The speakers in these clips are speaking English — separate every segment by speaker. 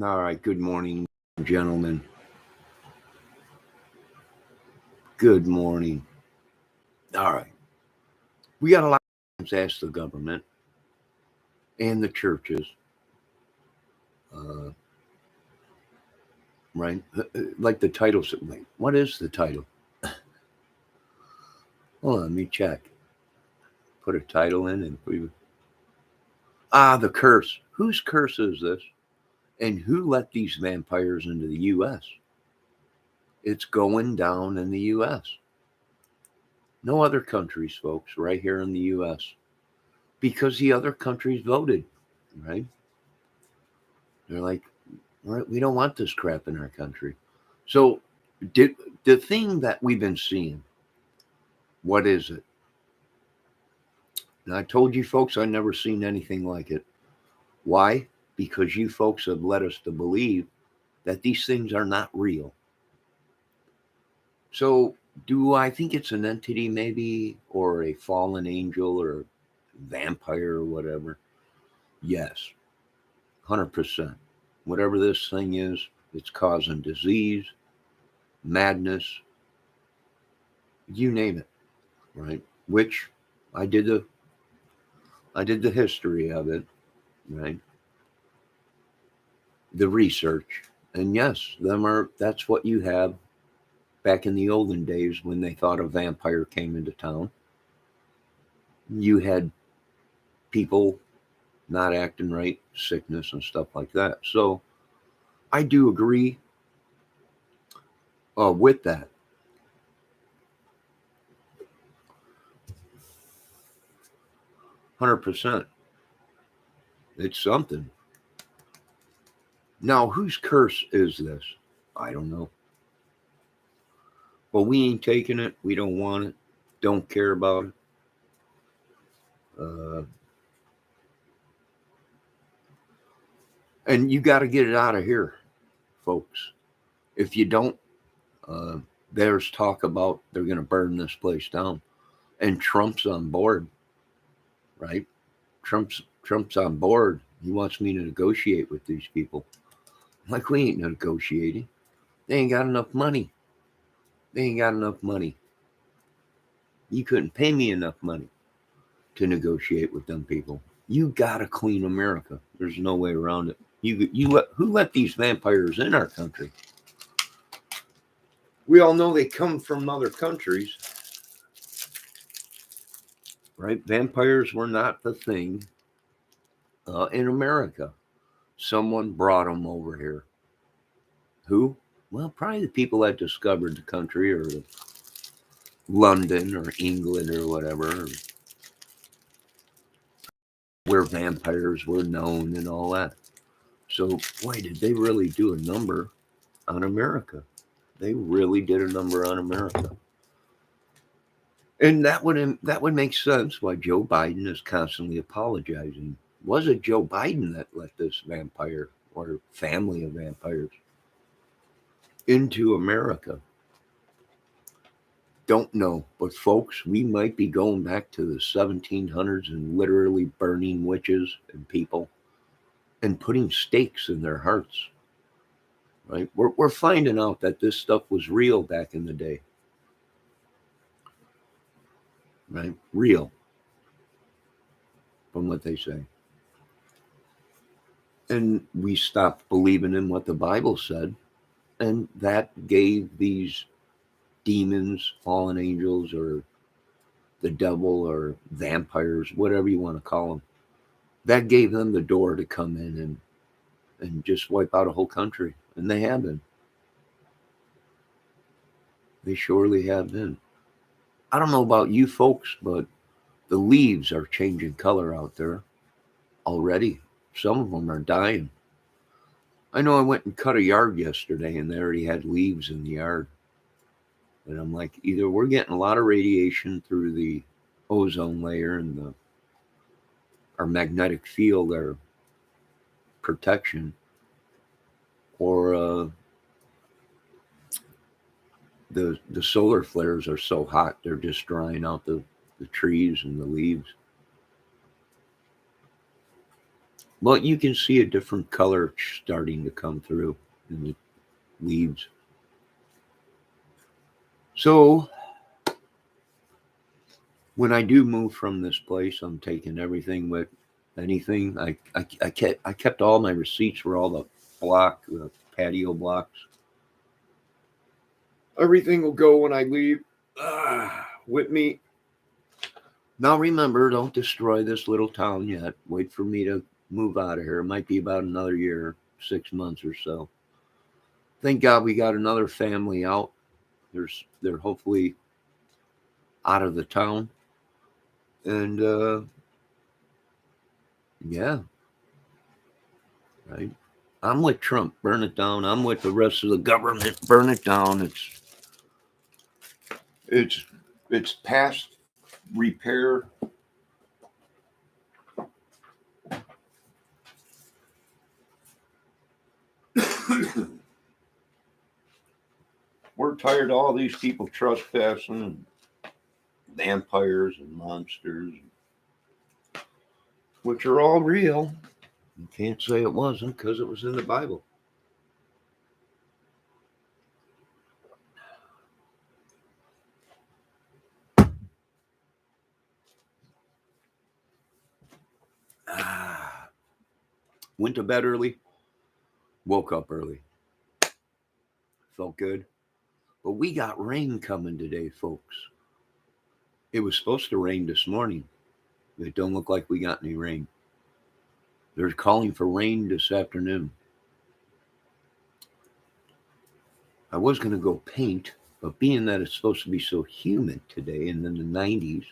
Speaker 1: All right, good morning, gentlemen. Good morning. All right, we got a lot of times asked the government and the churches, uh, right? Like the title, like, what is the title? Hold on, let me check. Put a title in and the curse. Whose curse is this? And who let these vampires into the U.S.? It's going down in the U.S. No other countries, folks, right here in the U.S. Because the other countries voted, right? They're like, right, we don't want this crap in our country. So, did the thing that we've been seeing, what is it? And I told you folks I never seen anything like it. Why? Because you folks have led us to believe that these things are not real. So, do I think it's an entity maybe, or a fallen angel, or vampire, or whatever? Yes, 100%. Whatever this thing is, it's causing disease, madness, you name it, right? Which I did the history of it, right? The research. And yes, that's what you have back in the olden days when they thought a vampire came into town. You had people not acting right, sickness and stuff like that. So I do agree with that. 100%. It's something. Now, whose curse is this? I don't know. But we ain't taking it. We don't want it. Don't care about it. Uh, and you got to get it out of here, folks. If you don't, uh, there's talk about they're going to burn this place down, and Trump's on board, right? Trump's on board. He wants me to negotiate with these people. Like, we ain't negotiating. They ain't got enough money. They ain't got enough money. You couldn't pay me enough money to negotiate with them people. You gotta clean America. There's no way around it. Who let these vampires in our country? We all know they come from other countries, right? Vampires were not the thing in America. Someone brought them over here. Who? Well, probably the people that discovered the country, or London or England or whatever, where vampires were known and all that. So, boy, did they really do a number on America. They really did a number on America. And that would make sense why Joe Biden is constantly apologizing. Was it Joe Biden that let this vampire or family of vampires into America? Don't know. But folks, we might be going back to the 1700s and literally burning witches and people and putting stakes in their hearts. Right? We're finding out that this stuff was real back in the day. Right? Real, from what they say. And we stopped believing in what the Bible said, and that gave these demons, fallen angels, or the devil, or vampires, whatever you want to call them, that gave them the door to come in and just wipe out a whole country. And they have been. They surely have been. I don't know about you folks, but the leaves are changing color out there already. Some of them are dying. I know I went and cut a yard yesterday and they already had leaves in the yard. And I'm like, either we're getting a lot of radiation through the ozone layer and our magnetic field, our protection, or the solar flares are so hot they're just drying out the trees and the leaves. Well, you can see a different color starting to come through in the leaves. So when I do move from this place, I'm taking everything with anything. I kept all my receipts for all the patio blocks. Everything will go when I leave with me. Now remember, don't destroy this little town yet. Wait for me to move out of here. It might be about another year, 6 months or so. Thank God we got another family out. They're hopefully out of the town. And yeah, right. I'm with Trump. Burn it down. I'm with the rest of the government. Burn it down. It's it's past repair. We're tired of all these people trespassing and vampires and monsters, which are all real. You can't say it wasn't because it was in the Bible. Ah, went to bed early, woke up early. Felt good. But we got rain coming today, folks. It was supposed to rain this morning. It don't look like we got any rain. They're calling for rain this afternoon. I was going to go paint, but being that it's supposed to be so humid today and in the 90s,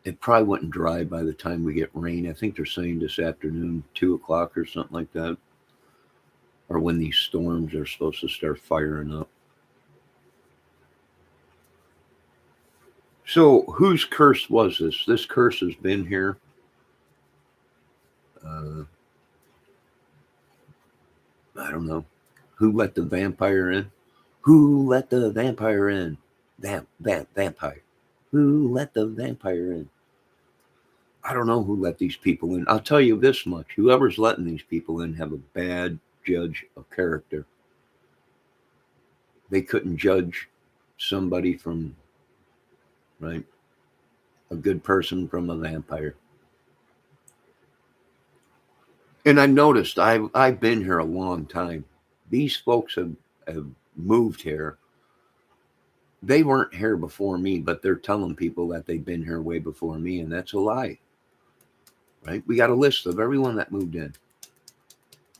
Speaker 1: it probably wouldn't dry by the time we get rain. I think they're saying this afternoon, 2 o'clock or something like that, or when these storms are supposed to start firing up. So, whose curse was this? This curse has been here. Uh, I don't know. Who let the vampire in? Who let the vampire in? Vampire. Who let the vampire in? I don't know who let these people in. I'll tell you this much. Whoever's letting these people in have a bad judge of character. They couldn't judge somebody from, right, a good person from a vampire. And I noticed I've been here a long time. These folks have moved here. They weren't here before me, but they're telling people that they've been here way before me, and that's a lie. Right? We got a list of everyone that moved in.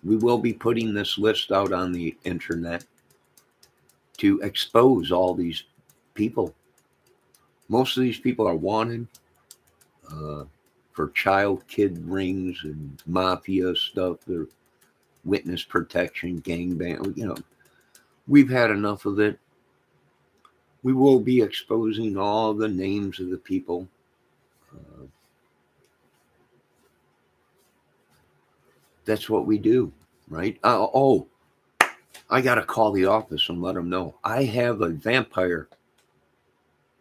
Speaker 1: We will be putting this list out on the internet to expose all these people. Most of these people are wanted uh, for child kid rings and mafia stuff. They're witness protection, gangbang. We've had enough of it. We will be exposing all the names of the people. Uh, that's what we do, right? I got to call the office and let them know. I have a vampire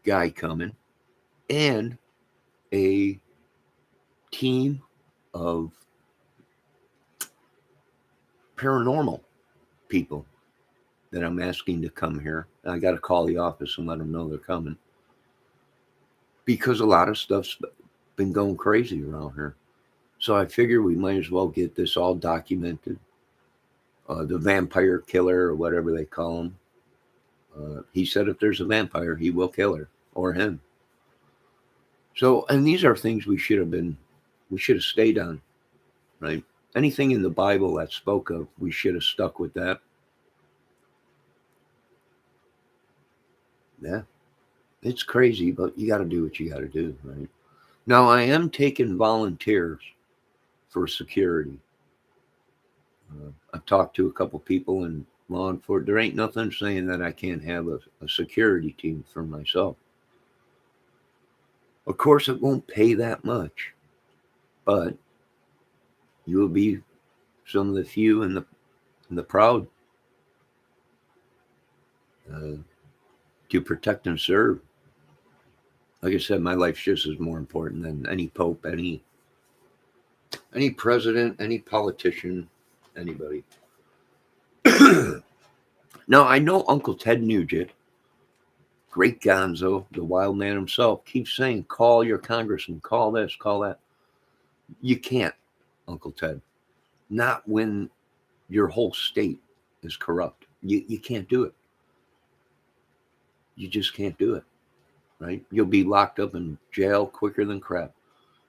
Speaker 1: guy coming and a team of paranormal people that I'm asking to come here. I got to call the office and let them know they're coming because a lot of stuff's been going crazy around here. So I figure we might as well get this all documented. The vampire killer or whatever they call him. He said if there's a vampire, he will kill her or him. So, and these are things we should have stayed on, right? Anything in the Bible that spoke of, we should have stuck with that. Yeah, it's crazy, but you got to do what you got to do, right? Now, I am taking volunteers for security. I've talked to a couple people in law enforcement. There ain't nothing saying that I can't have a security team for myself. Of course, it won't pay that much, but you will be some of the few and the proud uh, to protect and serve. Like I said, my life's just as more important than any pope, any Any president, any politician, anybody. Now, I know Uncle Ted Nugent, great gonzo, the wild man himself, keeps saying, call your congressman, call this, call that. You can't, Uncle Ted. Not when your whole state is corrupt. You can't do it. You just can't do it, right? You'll be locked up in jail quicker than crap.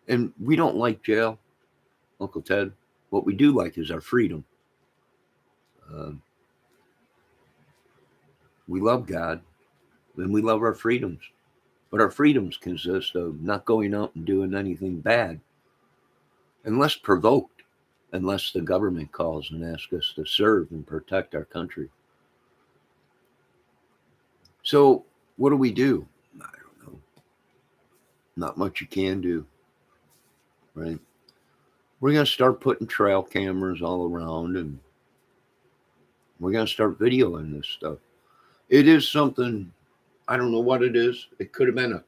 Speaker 1: And we don't like jail, Uncle Ted. What we do like is our freedom. Uh, we love God and we love our freedoms. But our freedoms consist of not going out and doing anything bad unless provoked, unless the government calls and asks us to serve and protect our country. So, what do we do? I don't know. Not much you can do, right? We're going to start putting trail cameras all around and we're going to start videoing this stuff. It is something, I don't know what it is. It could have been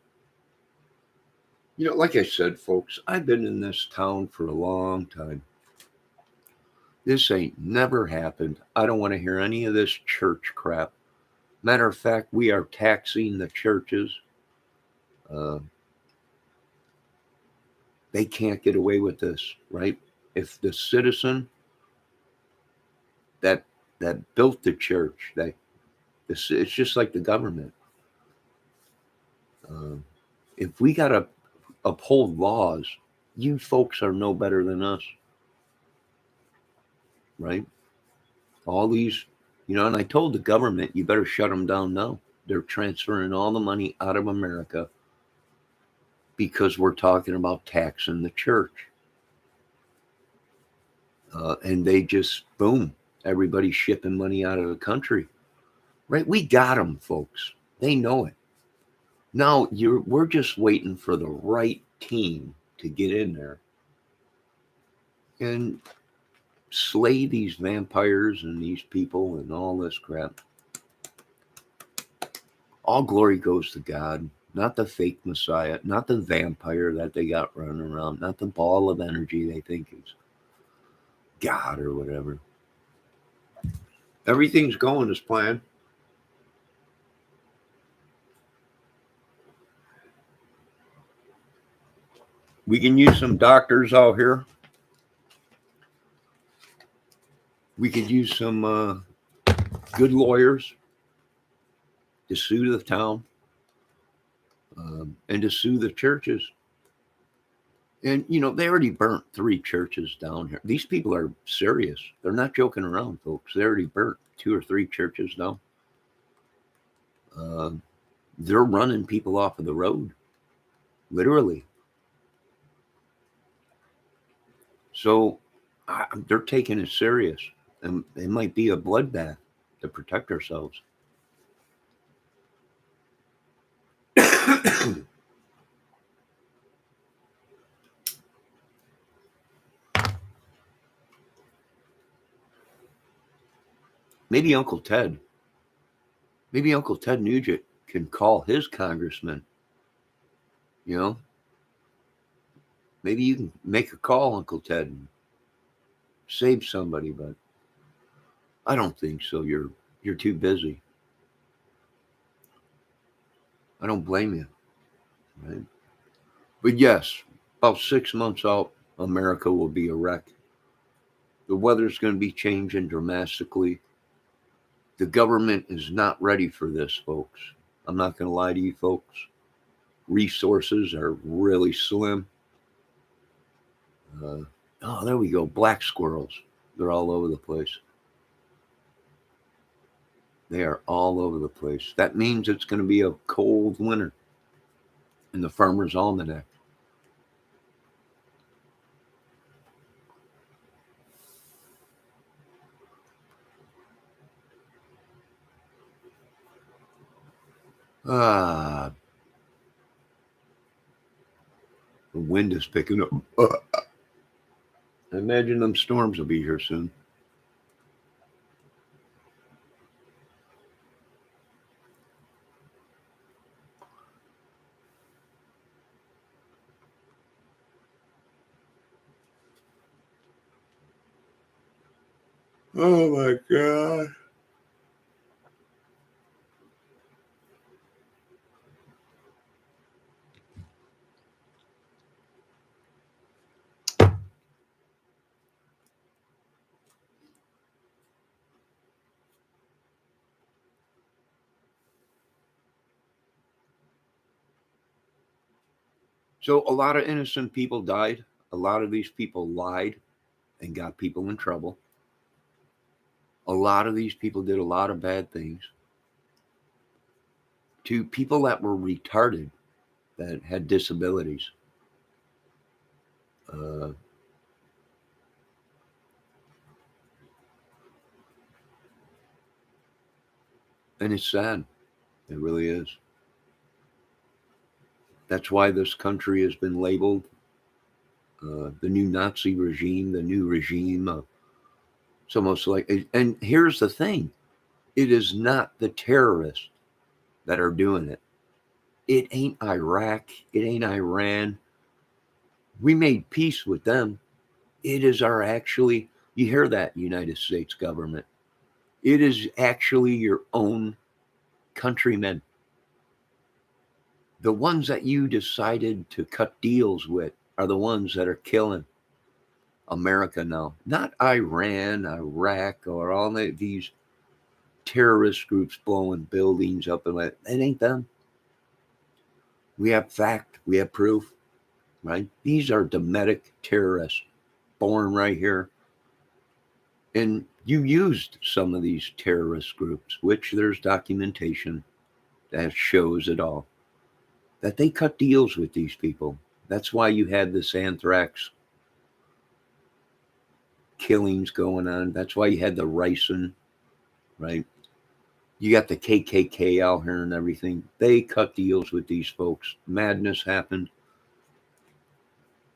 Speaker 1: like I said, folks, I've been in this town for a long time. This ain't never happened. I don't want to hear any of this church crap. Matter of fact, we are taxing the churches. Uh, they can't get away with this, right? If the citizen that built the church, it's just like the government. Uh, if we got to uphold laws, you folks are no better than us, right? All these, and I told the government, you better shut them down now. They're transferring all the money out of America because we're talking about taxing the church. And they just, boom, everybody's shipping money out of the country. Right? We got them, folks. They know it. Now, we're just waiting for the right team to get in there and slay these vampires and these people and all this crap. All glory goes to God, not the fake Messiah, not the vampire that they got running around, not the ball of energy they think is God or whatever. Everything's going as planned. We can use some doctors out here. We could use some good lawyers to sue the town and to sue the churches. And, they already burnt 3 churches down here. These people are serious. They're not joking around, folks. They already burnt 2 or 3 churches down. They're running people off of the road, literally. So they're taking it serious. And it might be a bloodbath to protect ourselves. Maybe Uncle Ted Nugent can call his congressman. Maybe you can make a call, Uncle Ted, and save somebody, but I don't think so. You're too busy. I don't blame you, right? But yes, about 6 months out, America will be a wreck. The weather's going to be changing dramatically. The government is not ready for this, folks. I'm not going to lie to you, folks. Resources are really slim. Oh, there we go. Black squirrels. They're all over the place. They are all over the place. That means it's going to be a cold winter in the Farmer's Almanac. Ah, the wind is picking up. I imagine them storms will be here soon. Oh my God. So a lot of innocent people died. A lot of these people lied and got people in trouble. A lot of these people did a lot of bad things to people that were retarded, that had disabilities. Uh, and it's sad. It really is. That's why this country has been labeled the new Nazi regime, the new regime. It's almost like, and here's the thing, it is not the terrorists that are doing it. It ain't Iraq. It ain't Iran. We made peace with them. It is our actually, you hear that, United States government. It is actually your own countrymen. The ones that you decided to cut deals with are the ones that are killing America now. Not Iran, Iraq, or all these terrorist groups blowing buildings up and that. It ain't them. We have fact, we have proof, right? These are domestic terrorists born right here. And you used some of these terrorist groups, which there's documentation that shows it all, that they cut deals with these people. That's why you had this anthrax killings going on. That's why you had the ricin, right? You got the KKK out here and everything. They cut deals with these folks. Madness happened.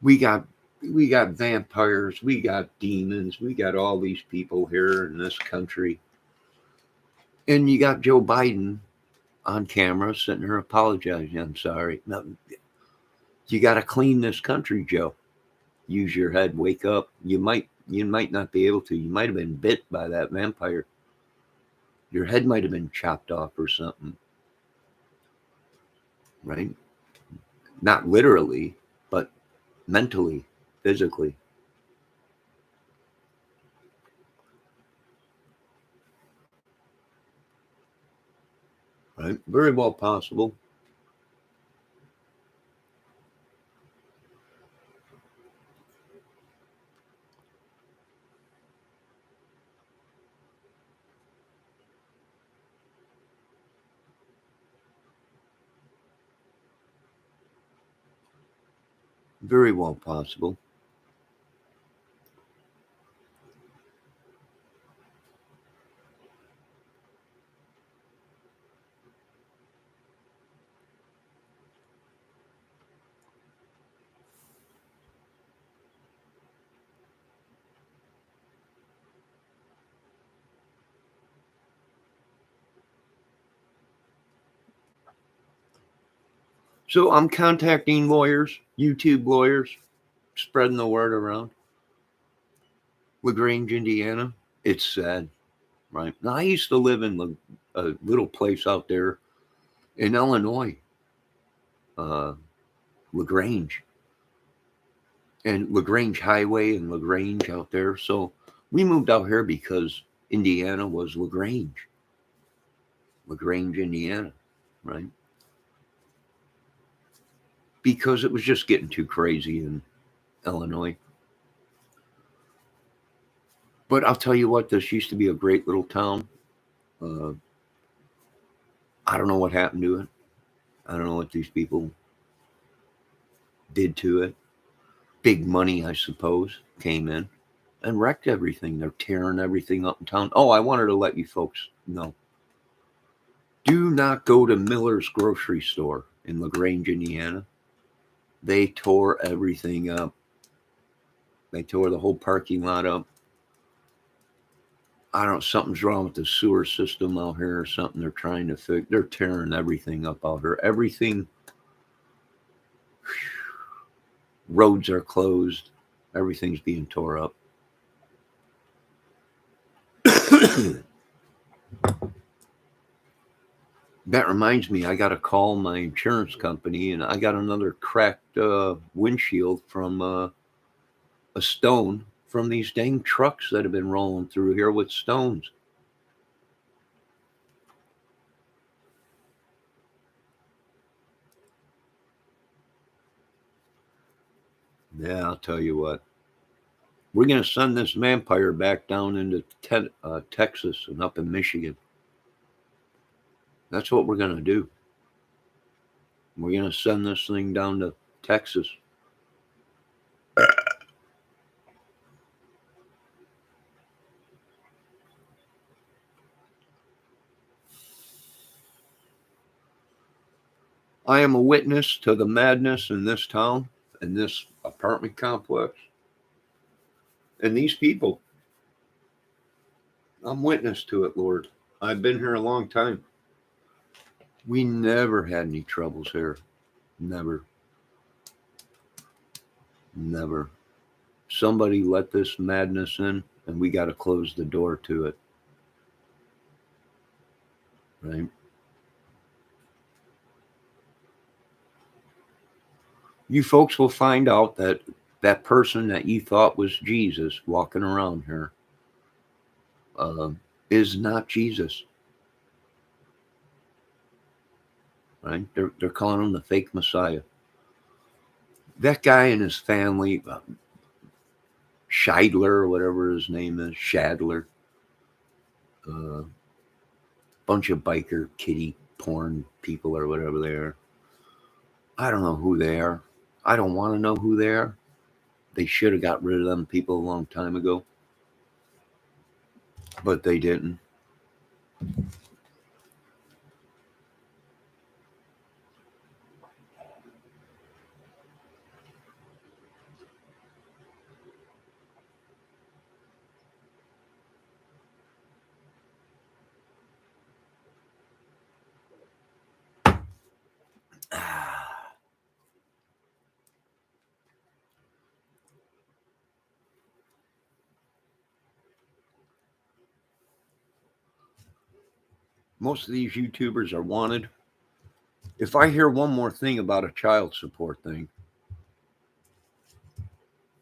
Speaker 1: We got vampires, we got demons, we got all these people here in this country. And you got Joe Biden on camera sitting here apologizing. I'm sorry. No, you got to clean this country, Joe. Use your head, wake up. You might not be able to. You might have been bit by that vampire. Your head might have been chopped off or something. Right? Not literally, but mentally, physically. Right? Very well possible. Very well possible. So I'm contacting lawyers, YouTube lawyers, spreading the word around. LaGrange, Indiana. It's sad, right? Now, I used to live in a little place out there in Illinois, uh, LaGrange, and LaGrange Highway and LaGrange out there. So we moved out here because Indiana was LaGrange, Indiana, right? Because it was just getting too crazy in Illinois. But I'll tell you what, this used to be a great little town. Uh, I don't know what happened to it. I don't know what these people did to it. Big money, I suppose, came in and wrecked everything. They're tearing everything up in town. Oh, I wanted to let you folks know. Do not go to Miller's grocery store in LaGrange, Indiana. They tore everything up. They tore the whole parking lot up. I don't know, something's wrong with the sewer system out here or something they're trying to fix. They're tearing everything up out here. Everything, roads are closed. Everything's being tore up. That reminds me, I got to call my insurance company, and I got another cracked windshield from a stone from these dang trucks that have been rolling through here with stones. Yeah, I'll tell you what. We're going to send this vampire back down into Texas and up in Michigan. That's what we're going to do. We're going to send this thing down to Texas. I am a witness to the madness in this town, in this apartment complex, and these people. I'm witness to it, Lord. I've been here a long time. We never had any troubles here. Never. Never. Somebody let this madness in, and we got to close the door to it. Right? You folks will find out that that person that you thought was Jesus walking around here is not Jesus. Right? They're calling him the fake Messiah. That guy and his family, Scheidler or whatever his name is, Shadler, bunch of biker kitty porn people or whatever they are. I don't know who they are. I don't want to know who they are. They should have got rid of them people a long time ago, but they didn't. Most of these YouTubers are wanted. If I hear one more thing about a child support thing,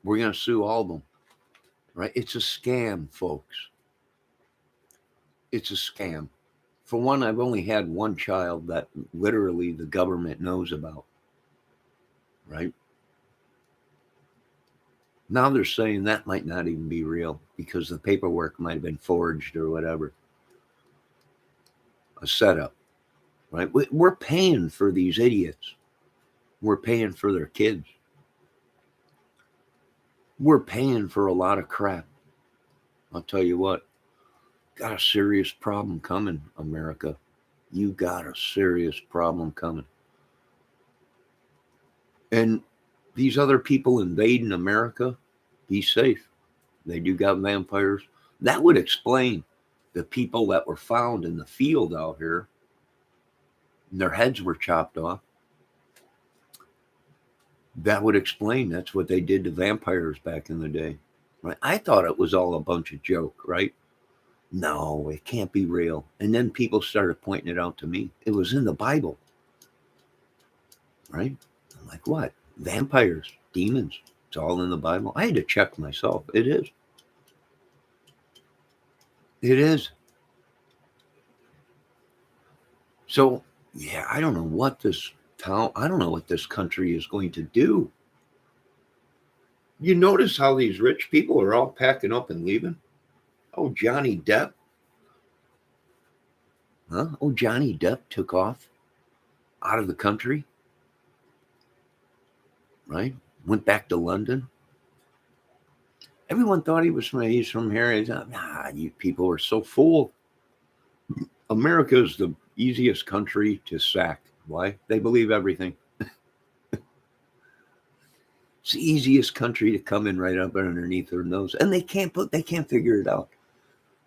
Speaker 1: we're going to sue all of them. Right? It's a scam, folks. It's a scam. For one, I've only had one child that literally the government knows about. Right? Now they're saying that might not even be real because the paperwork might have been forged or whatever. A setup. Right? We're paying for these idiots. We're paying for their kids. We're paying for a lot of crap. I'll tell you what, got a serious problem coming, America. You got a serious problem coming. And these other people invading America, be safe. They do got vampires. That would explain the people that were found in the field out here, and their heads were chopped off. That would explain that's what they did to vampires back in the day. Right? I thought it was all a bunch of joke, right? No, it can't be real. And then people started pointing it out to me. It was in the Bible. Right? I'm like, what? Vampires, demons. It's all in the Bible. I had to check myself. It is. It is. So, yeah, I don't know what this town, I don't know what this country is going to do. You notice how these rich people are all packing up and leaving? Oh, Johnny Depp. Huh? Oh, Johnny Depp took off out of the country. Right? Went back to London. Everyone thought he's from here. You people are so fooled. America is the easiest country to sack. Why? They believe everything. It's the easiest country to come in right up underneath their nose, and they can't figure it out.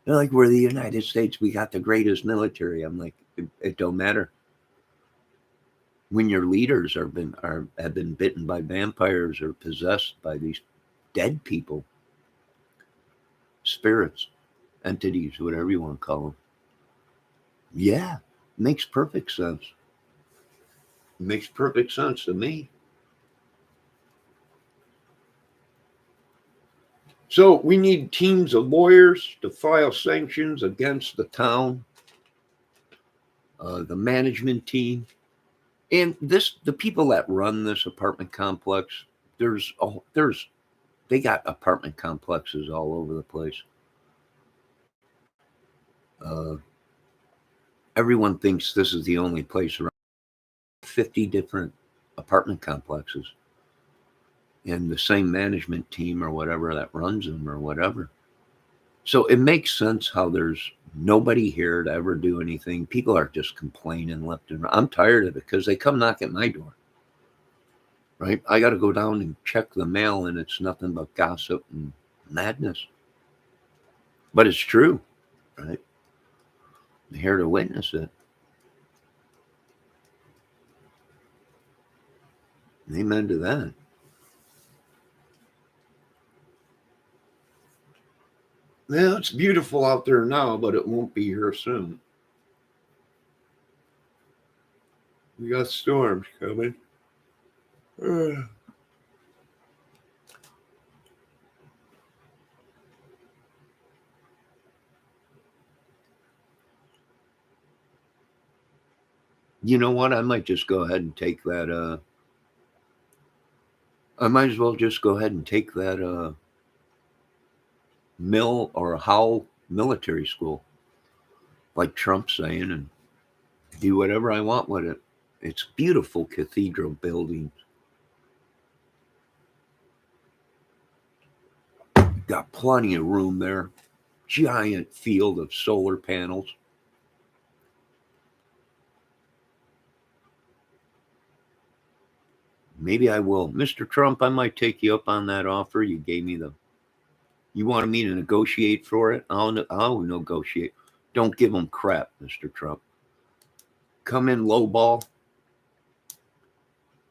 Speaker 1: They're like, we're the United States. We got the greatest military. I'm like, it don't matter. When your leaders have been bitten by vampires or possessed by these dead people, spirits, entities, whatever you want to call them. Yeah, Makes perfect sense. Makes perfect sense to me. So we need teams of lawyers to file sanctions against the town, the management team, and the people that run this apartment complex. There's they got apartment complexes all over the place. Uh, Everyone thinks this is the only place around. 50 different apartment complexes, and the same management team or whatever that runs them or whatever. So it makes sense how there's nobody here to ever do anything. People are just complaining left and right. I'm tired of it because they come knock at my door. Right? I got to go down and check the mail, and it's nothing but gossip and madness. But it's true, right? I'm here to witness it. Amen to that. Yeah, it's beautiful out there now, but it won't be here soon. We got storms coming. You know what? I might just go ahead and take that. I might as well just go ahead and take that mill or Howell military school, like Trump's saying, and do whatever I want with it. It's beautiful cathedral buildings. Got plenty of room there. Giant field of solar panels. Maybe I will. Mr. Trump, I might take you up on that offer. You gave me you wanted me to negotiate for it? I'll negotiate. Don't give them crap, Mr. Trump. Come in lowball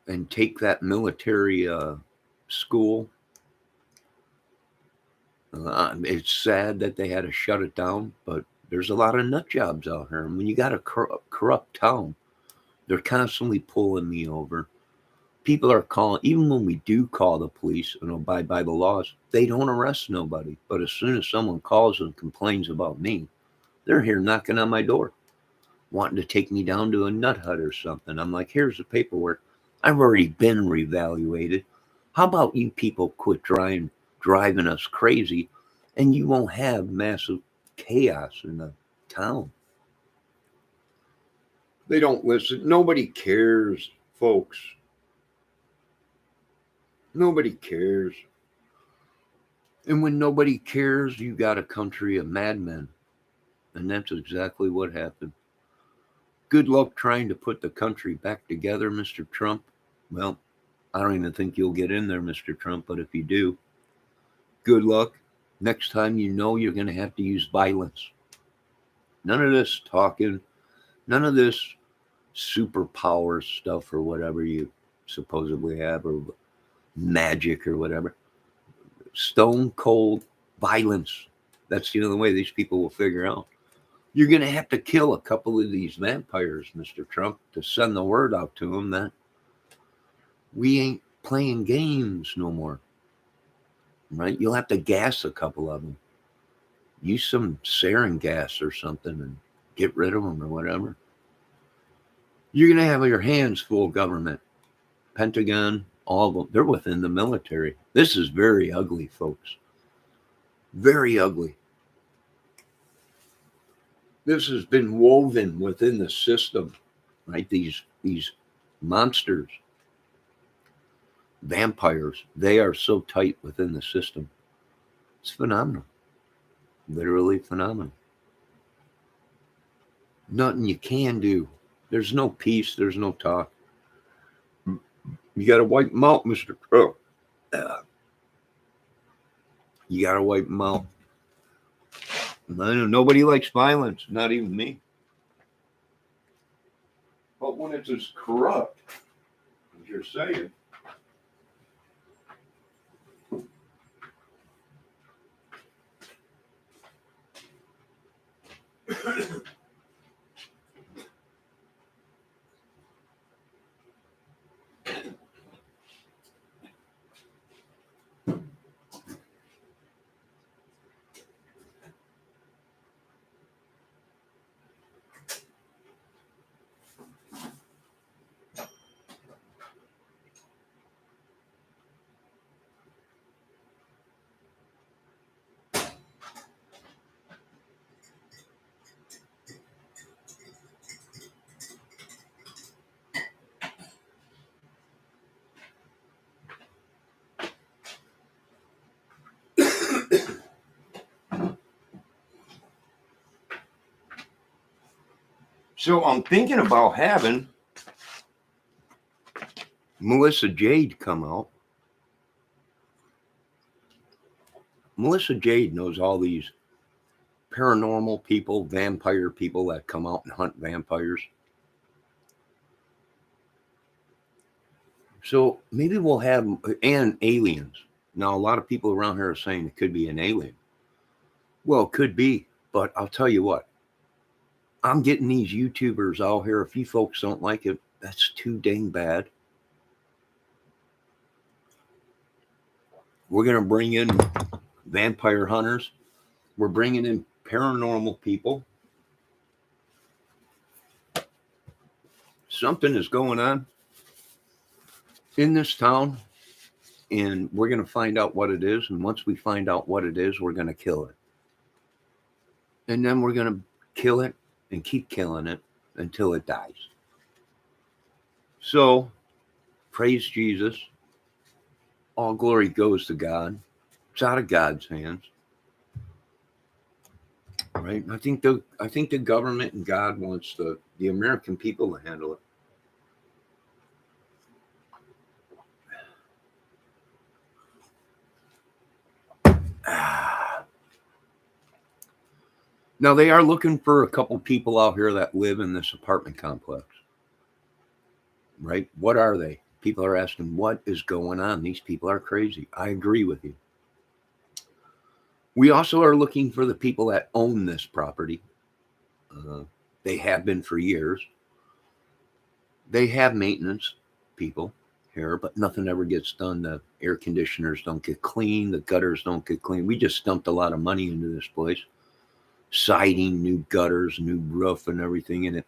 Speaker 1: and take that military school. It's sad that they had to shut it down, but there's a lot of nut jobs out here. And when you got a corrupt town, they're constantly pulling me over. People are calling, even when we do call the police and abide by the laws, they don't arrest nobody. But as soon as someone calls and complains about me, they're here knocking on my door, wanting to take me down to a nut hut or something. I'm like, here's the paperwork. I've already been reevaluated. How about you people quit driving us crazy, and you won't have massive chaos in the town? They don't listen. Nobody cares, folks. Nobody cares. And when nobody cares, you got a country of madmen. And that's exactly what happened. Good luck trying to put the country back together, Mr. Trump. Well, I don't even think you'll get in there, Mr. Trump, but if you do, good luck. Next time you know you're going to have to use violence. None of this talking, none of this superpower stuff or whatever you supposedly have, or magic or whatever. Stone cold violence. That's the only way these people will figure out. You're going to have to kill a couple of these vampires, Mr. Trump, to send the word out to them that we ain't playing games no more. Right? You'll have to gas a couple of them. Use some sarin gas or something and get rid of them or whatever. You're going to have your hands full, government. Pentagon, all of them. They're within the military. This is very ugly, folks. Very ugly. This has been woven within the system, right? These monsters, vampires, they are so tight within the system. It's phenomenal. Literally phenomenal. Nothing you can do. There's no peace. There's no talk. You got to wipe them out, Mr. Trump. You got to wipe them out. I know nobody likes violence, not even me. But when it's as corrupt as you're saying, So I'm thinking about having Melissa Jade come out. Melissa Jade knows all these paranormal people, vampire people that come out and hunt vampires. So maybe we'll have, and aliens. Now, a lot of people around here are saying it could be an alien. Well, it could be, but I'll tell you what, I'm getting these YouTubers out here. If you folks don't like it, that's too dang bad. We're going to bring in vampire hunters. We're bringing in paranormal people. Something is going on in this town, and we're going to find out what it is. And once we find out what it is, we're going to kill it. And then we're going to kill it and keep killing it until it dies. So, praise Jesus. All glory goes to God. It's out of God's hands. Right? I think the government and God wants the American people to handle it. Now they are looking for a couple people out here that live in this apartment complex. Right? What are they? People are asking, what is going on? These people are crazy. I agree with you. We also are looking for the people that own this property. They have been for years. They have maintenance people here, but nothing ever gets done. The air conditioners don't get clean. The gutters don't get clean. We just dumped a lot of money into this place. Siding, new gutters, new roof and everything in it.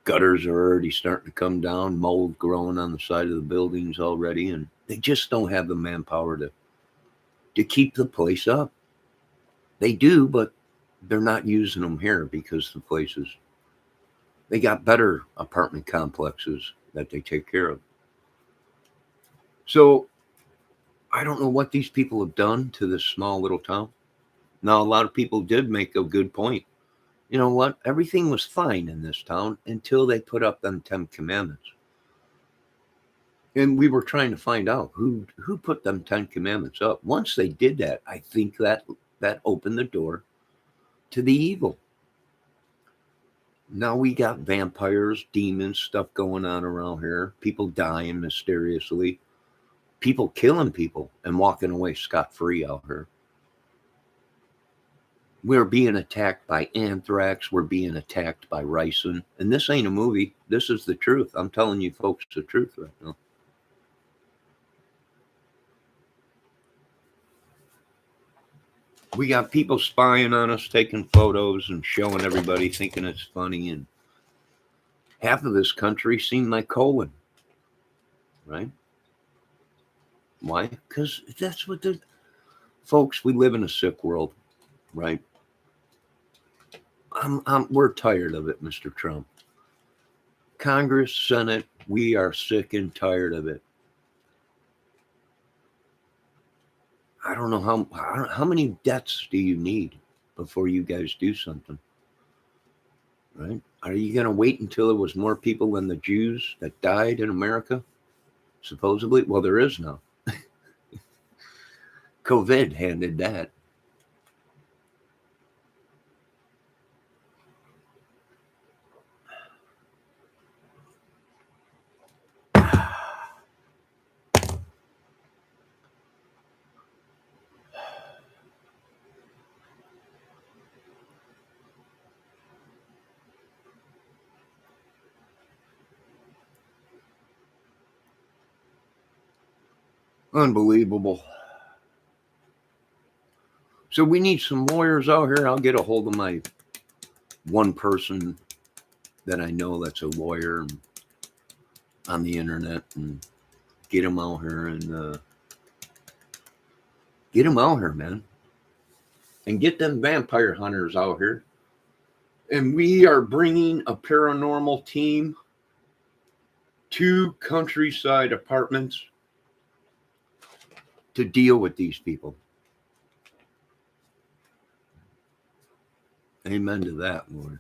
Speaker 1: Gutters are already starting to come down, mold growing on the side of the buildings already, and they just don't have the manpower to keep the place up. They do, but they're not using them here because the places, they got better apartment complexes that they take care of. So I don't know what these people have done to this small little town. Now, a lot of people did make a good point. You know what? Everything was fine in this town until they put up them 10 commandments. And we were trying to find out who put them 10 commandments up. Once they did that, I think that opened the door to the evil. Now we got vampires, demons, stuff going on around here. People dying mysteriously. People killing people and walking away scot-free out here. We're being attacked by anthrax. We're being attacked by ricin. And this ain't a movie. This is the truth. I'm telling you folks the truth right now. We got people spying on us, taking photos and showing everybody, thinking it's funny. And half of this country seen my colon. Right? Why? Because that's what the folks, we live in a sick world. Right? We're tired of it, Mr. Trump. Congress, Senate, we are sick and tired of it. I don't know how many deaths do you need before you guys do something, right? Are you going to wait until there was more people than the Jews that died in America? Supposedly, well, there is now. COVID handed that. Unbelievable. So we need some lawyers out here. I'll get a hold of my one person that I know that's a lawyer on the internet and get him out here and get him out here, man. And get them vampire hunters out here. And we are bringing a paranormal team to Countryside Apartments to deal with these people. Amen to that, Lord.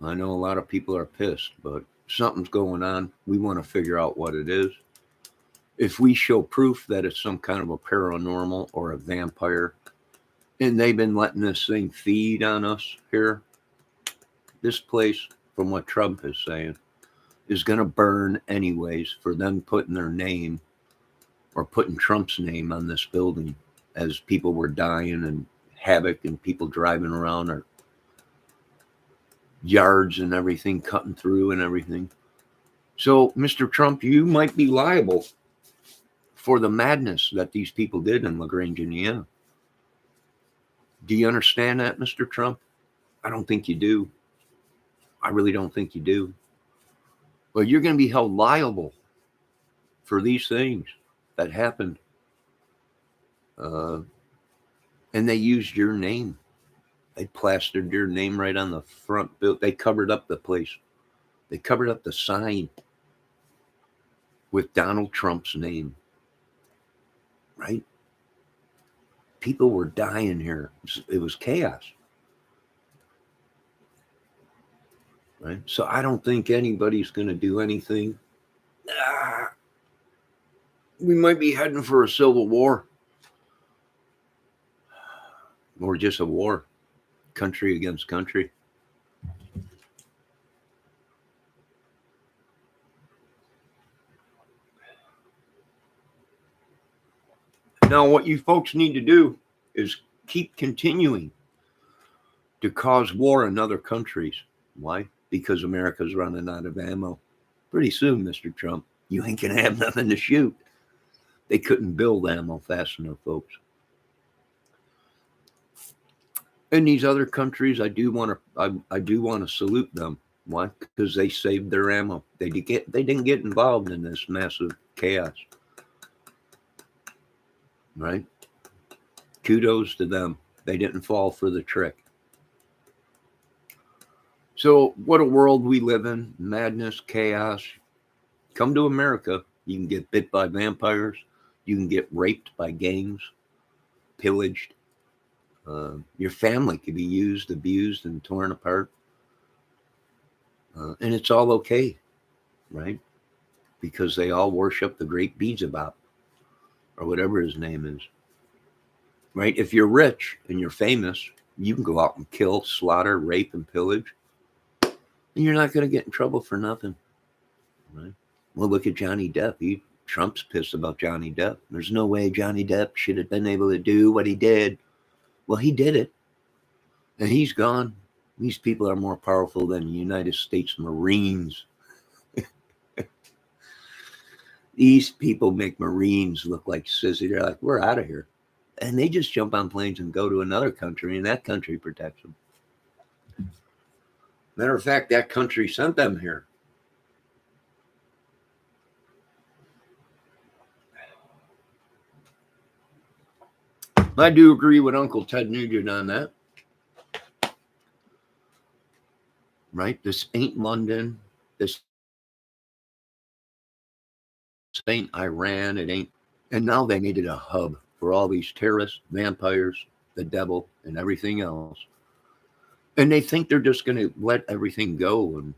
Speaker 1: I know a lot of people are pissed, but something's going on. We want to figure out what it is. If we show proof that it's some kind of a paranormal or a vampire, and they've been letting this thing feed on us here, this place, from what Trump is saying, is going to burn anyways for them putting their name or putting Trump's name on this building as people were dying and havoc and people driving around our yards and everything, cutting through and everything. So, Mr. Trump, you might be liable for the madness that these people did in LaGrange, Indiana. Do you understand that, Mr. Trump? I don't think you do. I really don't think you do. But you're going to be held liable for these things that happened. And they used your name. They plastered your name right on the front bill. They covered up the place. They covered up the sign with Donald Trump's name. Right? People were dying here. It was chaos. Right? So I don't think anybody's going to do anything. We might be heading for a civil war. Or just a war. Country against country. Now, what you folks need to do is keep continuing to cause war in other countries. Why? Because America's running out of ammo. Pretty soon, Mr. Trump, you ain't going to have nothing to shoot. They couldn't build ammo fast enough, folks. In these other countries, I do want to salute them. Why? Because they saved their ammo. They didn't get involved in this massive chaos. Right? Kudos to them. They didn't fall for the trick. So what a world we live in. Madness, chaos. Come to America. You can get bit by vampires. You can get raped by gangs, pillaged. Your family could be used, abused, and torn apart. And it's all okay, right? Because they all worship the great Beelzebub, or whatever his name is. Right? If you're rich and you're famous, you can go out and kill, slaughter, rape, and pillage. And you're not going to get in trouble for nothing. Right? Well, look at Johnny Depp. Trump's pissed about Johnny Depp. There's no way Johnny Depp should have been able to do what he did. Well, he did it. And he's gone. These people are more powerful than the United States Marines. These people make Marines look like sissies. They're like, we're out of here. And they just jump on planes and go to another country, and that country protects them. Matter of fact, that country sent them here. I do agree with Uncle Ted Nugent on that. Right? This ain't London. This ain't Iran. It ain't. And now they made it a hub for all these terrorists, vampires, the devil, and everything else. And they think they're just going to let everything go. And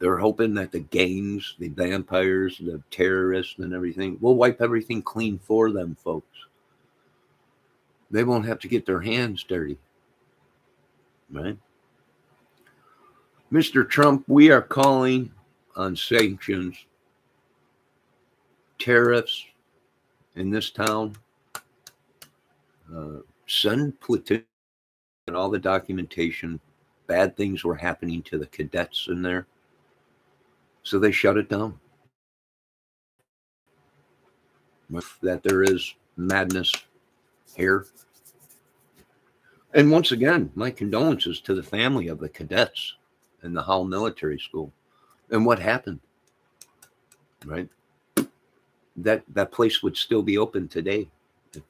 Speaker 1: they're hoping that the gangs, the vampires, the terrorists, and everything will wipe everything clean for them, folks. They won't have to get their hands dirty. Right? Mr. Trump, we are calling on sanctions, tariffs in this town. Send platoon and all the documentation. Bad things were happening to the cadets in there. So they shut it down. That there is madness here. And once again, my condolences to the family of the cadets in the Hall Military School. And what happened, right? That place would still be open today if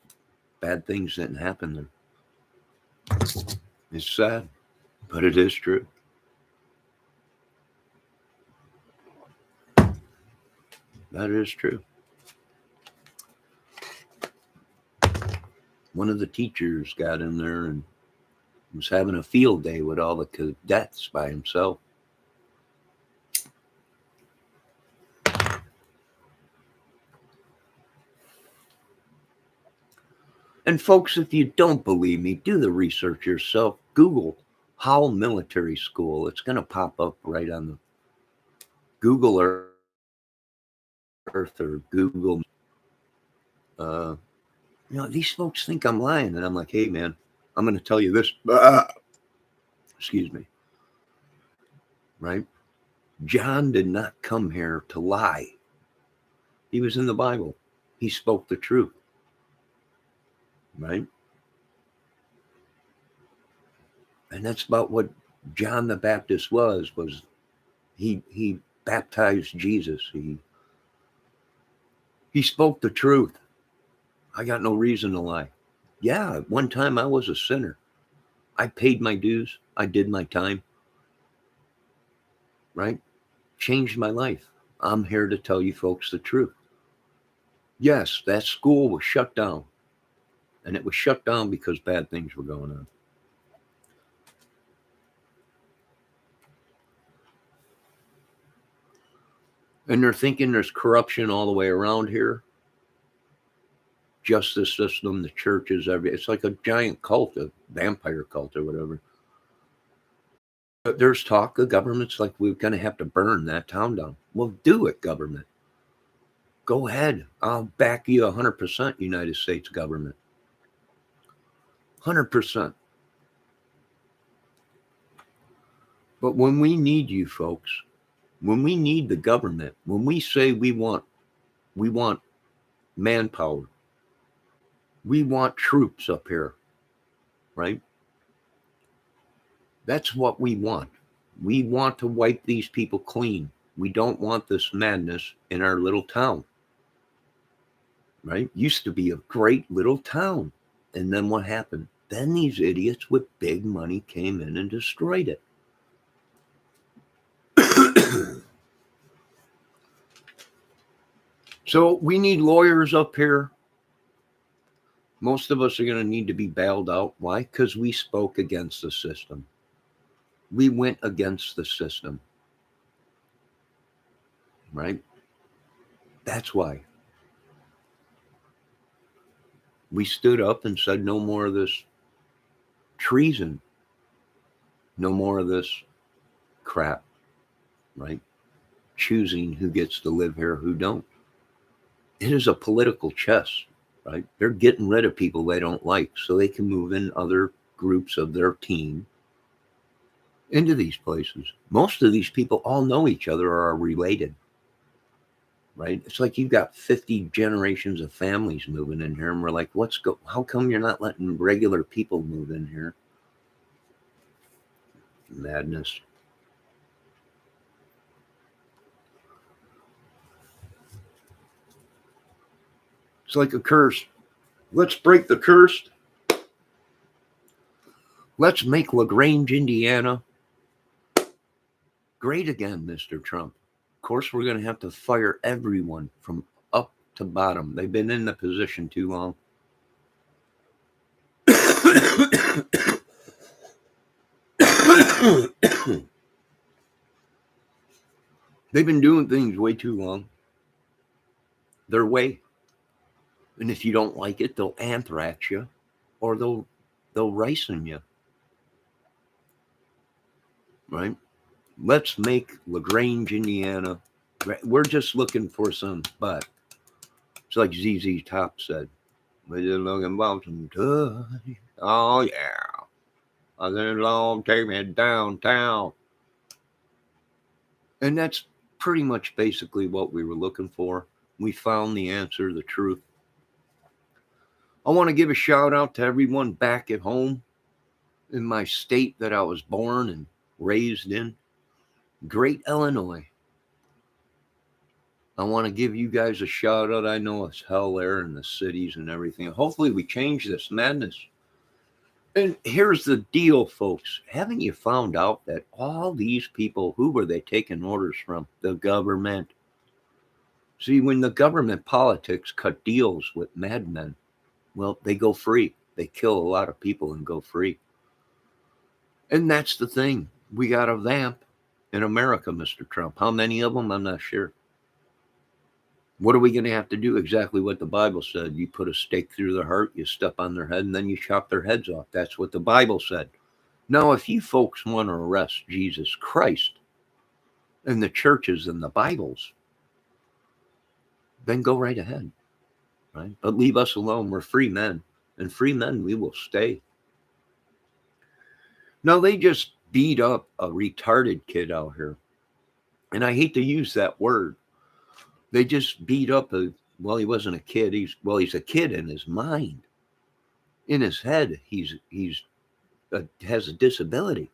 Speaker 1: bad things didn't happen there. It's sad, but it is true. That is true. One of the teachers got in there and was having a field day with all the cadets by himself. And folks, if you don't believe me, do the research yourself. Google Howell Military School. It's going to pop up right on the Google Earth or Google. These folks think I'm lying. And I'm like, hey, man, I'm going to tell you this. Excuse me. Right? John did not come here to lie. He was in the Bible. He spoke the truth. Right? And that's about what John the Baptist was he baptized Jesus. He spoke the truth. I got no reason to lie. Yeah, at one time I was a sinner. I paid my dues. I did my time. Right? Changed my life. I'm here to tell you folks the truth. Yes, that school was shut down. And it was shut down because bad things were going on. And they're thinking there's corruption all the way around here. Justice system, the churches, it's like a giant cult, a vampire cult or whatever. But there's talk of government's like, we're going to have to burn that town down. Well, do it, government. Go ahead. I'll back you 100%, United States government. 100%. But when we need you folks, when we need the government, when we say we want manpower, we want troops up here, right? That's what we want. We want to wipe these people clean. We don't want this madness in our little town, right? Used to be a great little town. And then what happened? Then these idiots with big money came in and destroyed it. So we need lawyers up here. Most of us are going to need to be bailed out. Why? Because we spoke against the system. We went against the system. Right? That's why. We stood up and said no more of this treason. No more of this crap. Right? Choosing who gets to live here, who don't. It is a political chess, right? They're getting rid of people they don't like so they can move in other groups of their team into these places. Most of these people all know each other or are related, right? It's like you've got 50 generations of families moving in here, and we're like, how come you're not letting regular people move in here? Madness. It's like a curse. Let's break the curse. Let's make LaGrange, Indiana great again, Mr. Trump. Of course, we're going to have to fire everyone from up to bottom. They've been in the position too long. They've been doing things way too long. Their way. And if you don't like it, they'll anthrax you or they'll ricin you. Right? Let's make LaGrange, Indiana. We're just looking for some, but it's like ZZ Top said. We're just looking for some touch. Oh, yeah. I said, Lord, take me downtown. And that's pretty much basically what we were looking for. We found the answer, the truth. I want to give a shout out to everyone back at home in my state that I was born and raised in, Great Illinois. I want to give you guys a shout out. I know it's hell there in the cities and everything. Hopefully we change this madness. And here's the deal, folks. Haven't you found out that all these people, who were they taking orders from? The government. See, when the government politics cut deals with madmen, well, they go free. They kill a lot of people and go free. And that's the thing. We got a vamp in America, Mr. Trump. How many of them? I'm not sure. What are we going to have to do? Exactly what the Bible said. You put a stake through their heart, you step on their head, and then you chop their heads off. That's what the Bible said. Now, if you folks want to arrest Jesus Christ and the churches and the Bibles, then go right ahead, right? But leave us alone. We're free men, and free men we will stay. Now, they just beat up a retarded kid out here. And I hate to use that word. They just beat up well, he wasn't a kid. He's a kid in his mind. In his head, he's has a disability.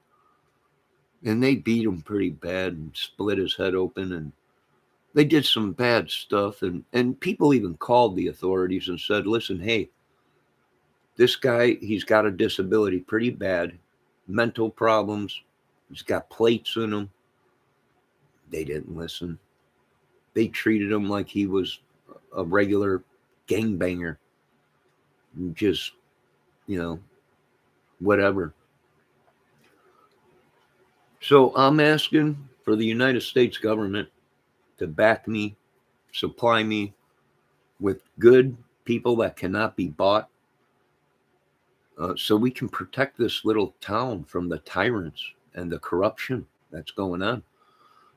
Speaker 1: And they beat him pretty bad and split his head open, and they did some bad stuff. And people even called the authorities and said, listen, hey, this guy, he's got a disability pretty bad, mental problems. He's got plates in him. They didn't listen. They treated him like he was a regular gangbanger. Just, whatever. So I'm asking for the United States government to back me, supply me with good people that cannot be bought, so we can protect this little town from the tyrants and the corruption that's going on.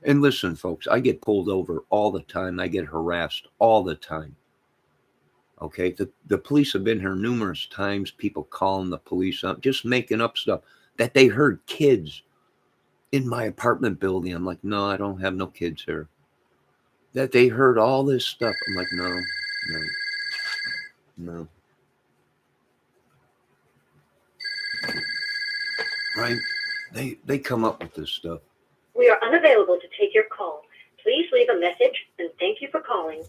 Speaker 1: And listen, folks, I get pulled over all the time. I get harassed all the time. Okay, the police have been here numerous times, people calling the police up, just making up stuff that they heard kids in my apartment building. I'm like, no, I don't have no kids here. That they heard all this stuff. I'm like, no. Right? They come up with this stuff.
Speaker 2: We are unavailable to take your call. Please leave a message and thank you for calling.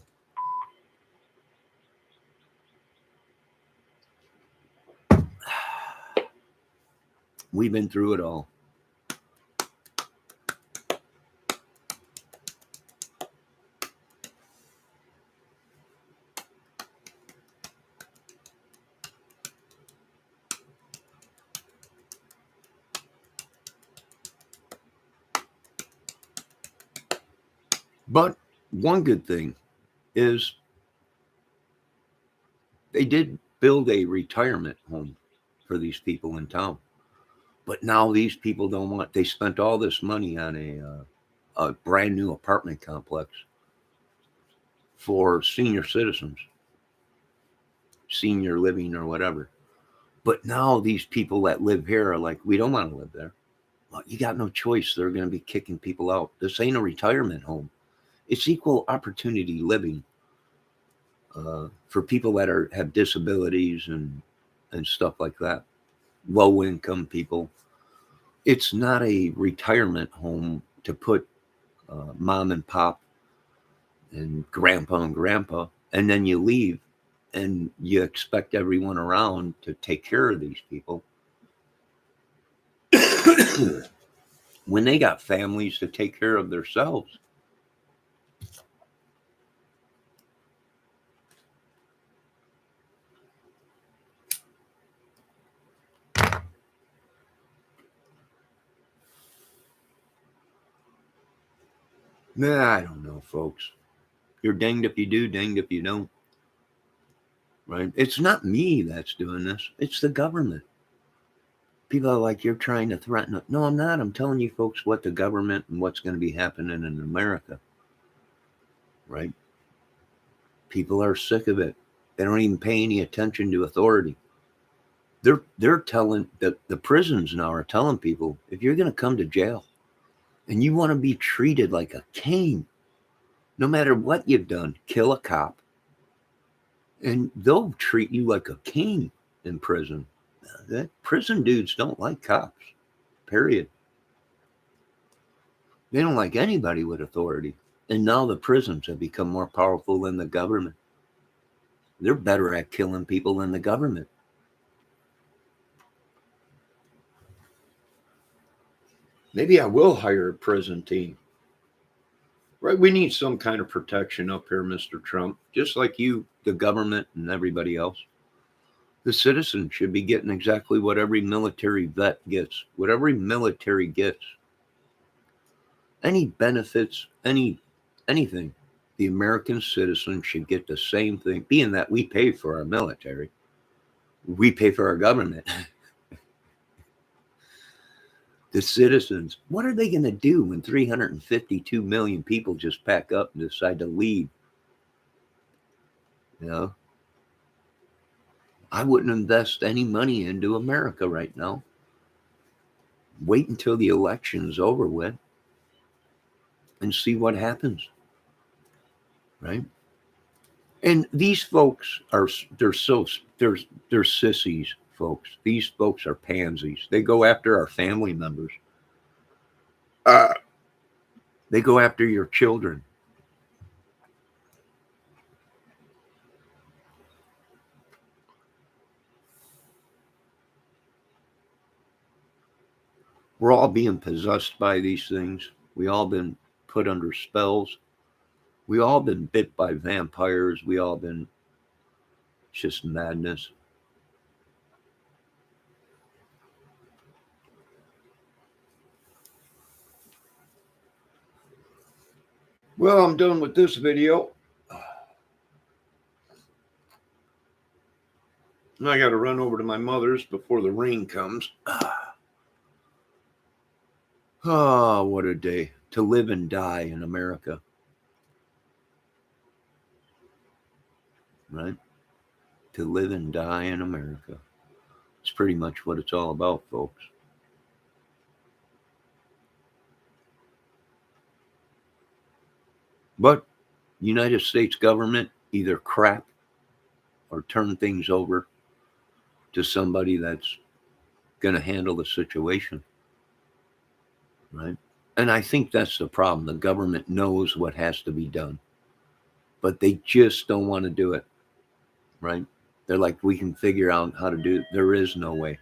Speaker 1: We've been through it all. But one good thing is they did build a retirement home for these people in town. But now these people don't want, they spent all this money on a brand new apartment complex for senior citizens, senior living or whatever. But now these people that live here are like, we don't want to live there. Well, you got no choice. They're going to be kicking people out. This ain't a retirement home. It's equal opportunity living for people that have disabilities and stuff like that. Low income people. It's not a retirement home to put mom and pop and grandpa, and then you leave and you expect everyone around to take care of these people. When they got families to take care of themselves. Nah, I don't know, folks. You're danged if you do, danged if you don't. Right? It's not me that's doing this. It's the government. People are like, you're trying to threaten it. No, I'm not. I'm telling you folks what the government and what's going to be happening in America. Right? People are sick of it. They don't even pay any attention to authority. They're telling, the prisons now are telling people, if you're going to come to jail and you want to be treated like a king, no matter what you've done, kill a cop, and they'll treat you like a king in prison. That prison dudes don't like cops, period. They don't like anybody with authority. And now the prisons have become more powerful than the government. They're better at killing people than the government. Maybe I will hire a prison team. Right? We need some kind of protection up here, Mr. Trump, just like you, the government, and everybody else. The citizens should be getting exactly what every military vet gets, what every military gets. Any benefits, anything. The American citizen should get the same thing, being that we pay for our military. We pay for our government. The citizens, what are they going to do when 352 million people just pack up and decide to leave? You know, I wouldn't invest any money into America right now. Wait until the election's over with and see what happens, right? And these folks they're sissies, folks. These folks are pansies. They go after our family members. They go after your children. We're all being possessed by these things. We all been put under spells. We all been bit by vampires. We all been just madness. Well, I'm done with this video. I got to run over to my mother's before the rain comes. Oh, what a day to live and die in America. Right? To live and die in America. It's pretty much what it's all about, folks. But United States government either crap or turn things over to somebody that's going to handle the situation. Right? And I think that's the problem. The government knows what has to be done, but they just don't want to do it. Right? They're like, we can figure out how to do it. There is no way.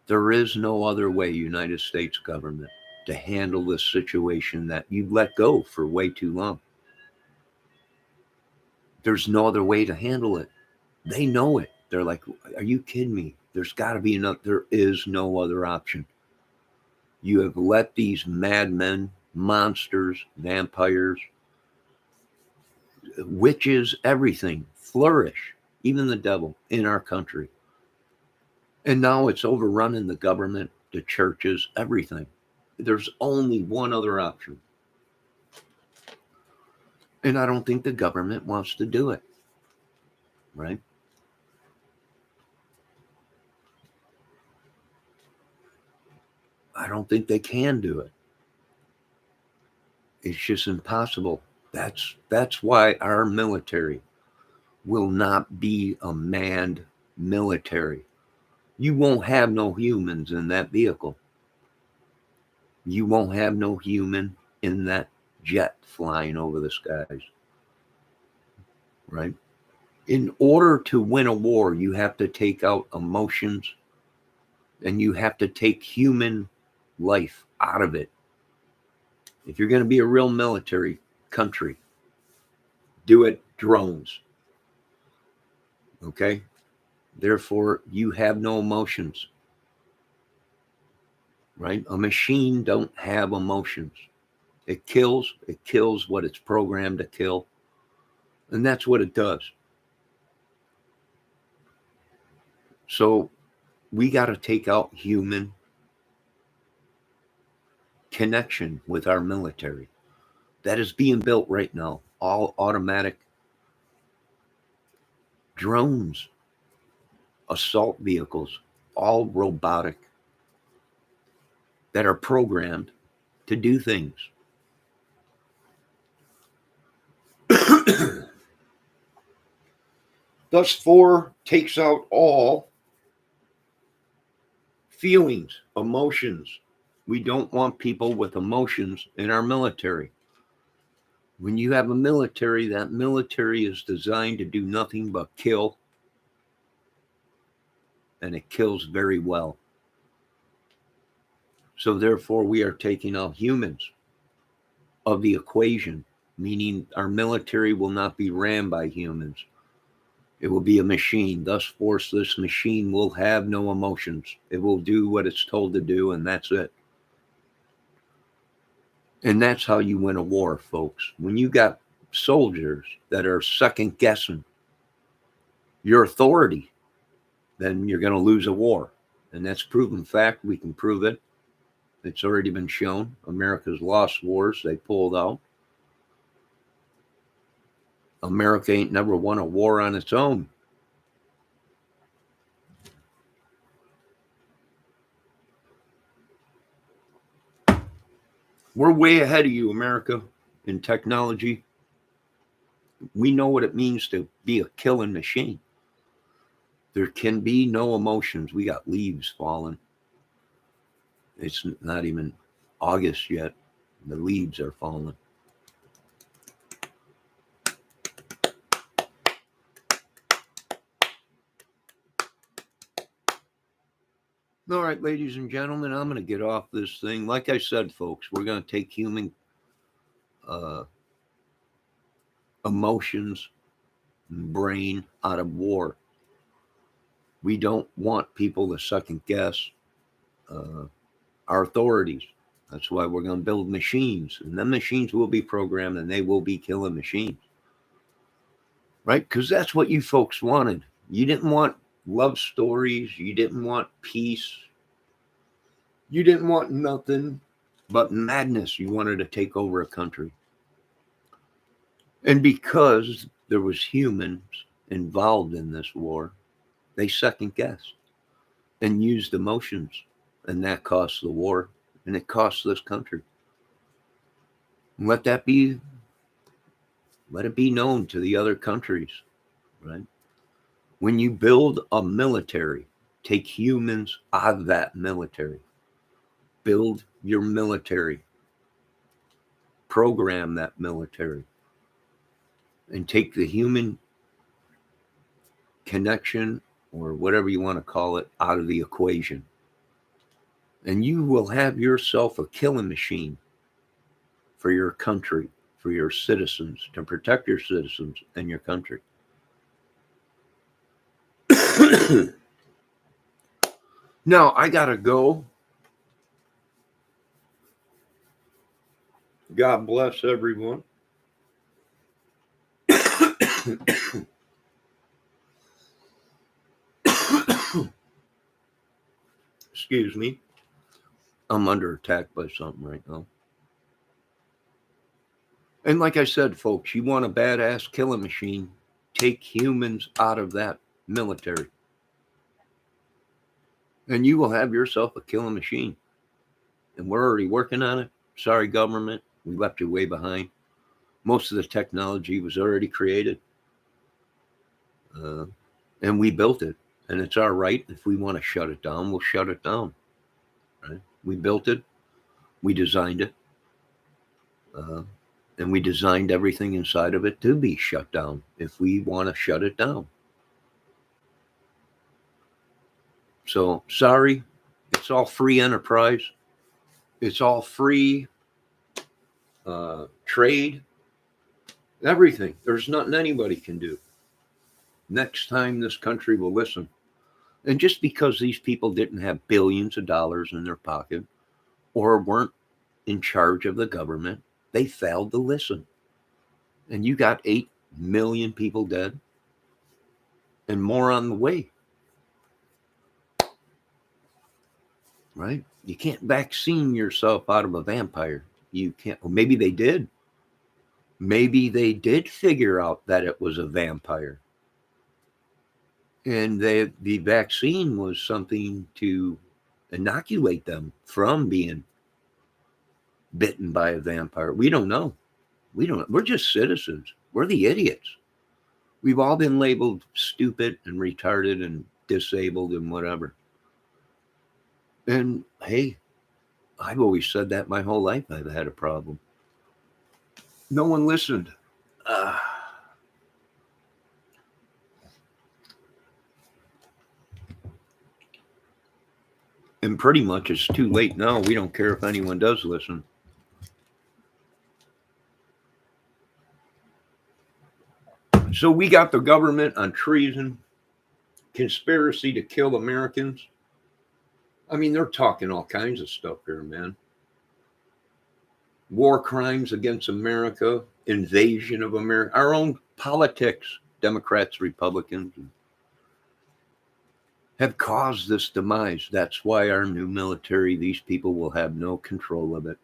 Speaker 1: There is no other way, United States government, to handle this situation that you let go for way too long. There's no other way to handle it. They know it. They're like, are you kidding me? There's got to be enough. There is no other option. You have let these madmen, monsters, vampires, witches, everything flourish, even the devil, in our country. And now it's overrunning the government, the churches, everything. There's only one other option. And I don't think the government wants to do it. Right? I don't think they can do it. It's just impossible. That's why our military will not be a manned military. You won't have no humans in that vehicle. You won't have no human in that jet flying over the skies. Right? In order to win a war, you have to take out emotions and you have to take human life out of it. If you're going to be a real military country, do it drones. Okay? Therefore, you have no emotions. Right? A machine don't have emotions. It kills what it's programmed to kill. And that's what it does. So we got to take out human connection with our military. That is being built right now. All automatic drones, assault vehicles, all robotic, that are programmed to do things. Thus, 4 takes out all feelings, emotions. We don't want people with emotions in our military. When you have a military, that military is designed to do nothing but kill, and it kills very well. So therefore, we are taking out humans of the equation, meaning our military will not be ran by humans. It will be a machine. Thus forth, this machine will have no emotions. It will do what it's told to do, and that's it. And that's how you win a war, folks. When you got soldiers that are second guessing your authority, then you're going to lose a war. And that's proven fact. We can prove it. It's already been shown. America's lost wars. They pulled out. America ain't never won a war on its own. We're way ahead of you, America, in technology. We know what it means to be a killing machine. There can be no emotions. We got leaves falling. It's not even August yet. The leaves are falling. All right, ladies and gentlemen, I'm going to get off this thing. Like I said, folks, we're going to take human emotions and brain out of war. We don't want people to second guess our authorities. That's why we're going to build machines. And then machines will be programmed and they will be killing machines. Right? Because that's what you folks wanted. You didn't want love stories. You didn't want peace. You didn't want nothing but madness. You wanted to take over a country. And because there was humans involved in this war, they second guessed and used emotions. And that cost the war. And it cost this country. Let it be known to the other countries, right? When you build a military, take humans out of that military. Build your military. Program that military. And take the human connection, or whatever you want to call it, out of the equation. And you will have yourself a killing machine for your country, for your citizens, to protect your citizens and your country. Now, I got to go. God bless everyone. Excuse me. I'm under attack by something right now. And like I said, folks, you want a badass killing machine, take humans out of that military. And you will have yourself a killing machine. And we're already working on it. Sorry, government. We left you way behind. Most of the technology was already created. And we built it. And it's our right. If we want to shut it down, we'll shut it down. Right? We built it. We designed it. And we designed everything inside of it to be shut down if we want to shut it down. So, sorry. It's all free enterprise. It's all free trade. Everything. There's nothing anybody can do. Next time this country will listen. And just because these people didn't have billions of dollars in their pocket or weren't in charge of the government, they failed to listen. And you got 8 million people dead and more on the way. Right? You can't vaccine yourself out of a vampire. You can't. Well, maybe they did. Maybe they did figure out that it was a vampire. And the vaccine was something to inoculate them from being bitten by a vampire. We don't know. We're just citizens. We're the idiots. We've all been labeled stupid and retarded and disabled and whatever. And hey, I've always said that my whole life I've had a problem. No one listened. And pretty much it's too late now. We don't care if anyone does listen. So we got the government on treason, conspiracy to kill Americans. I mean, they're talking all kinds of stuff here, man. War crimes against America, invasion of America, our own politics, Democrats, Republicans, have caused this demise. That's why our new military, these people will have no control of it.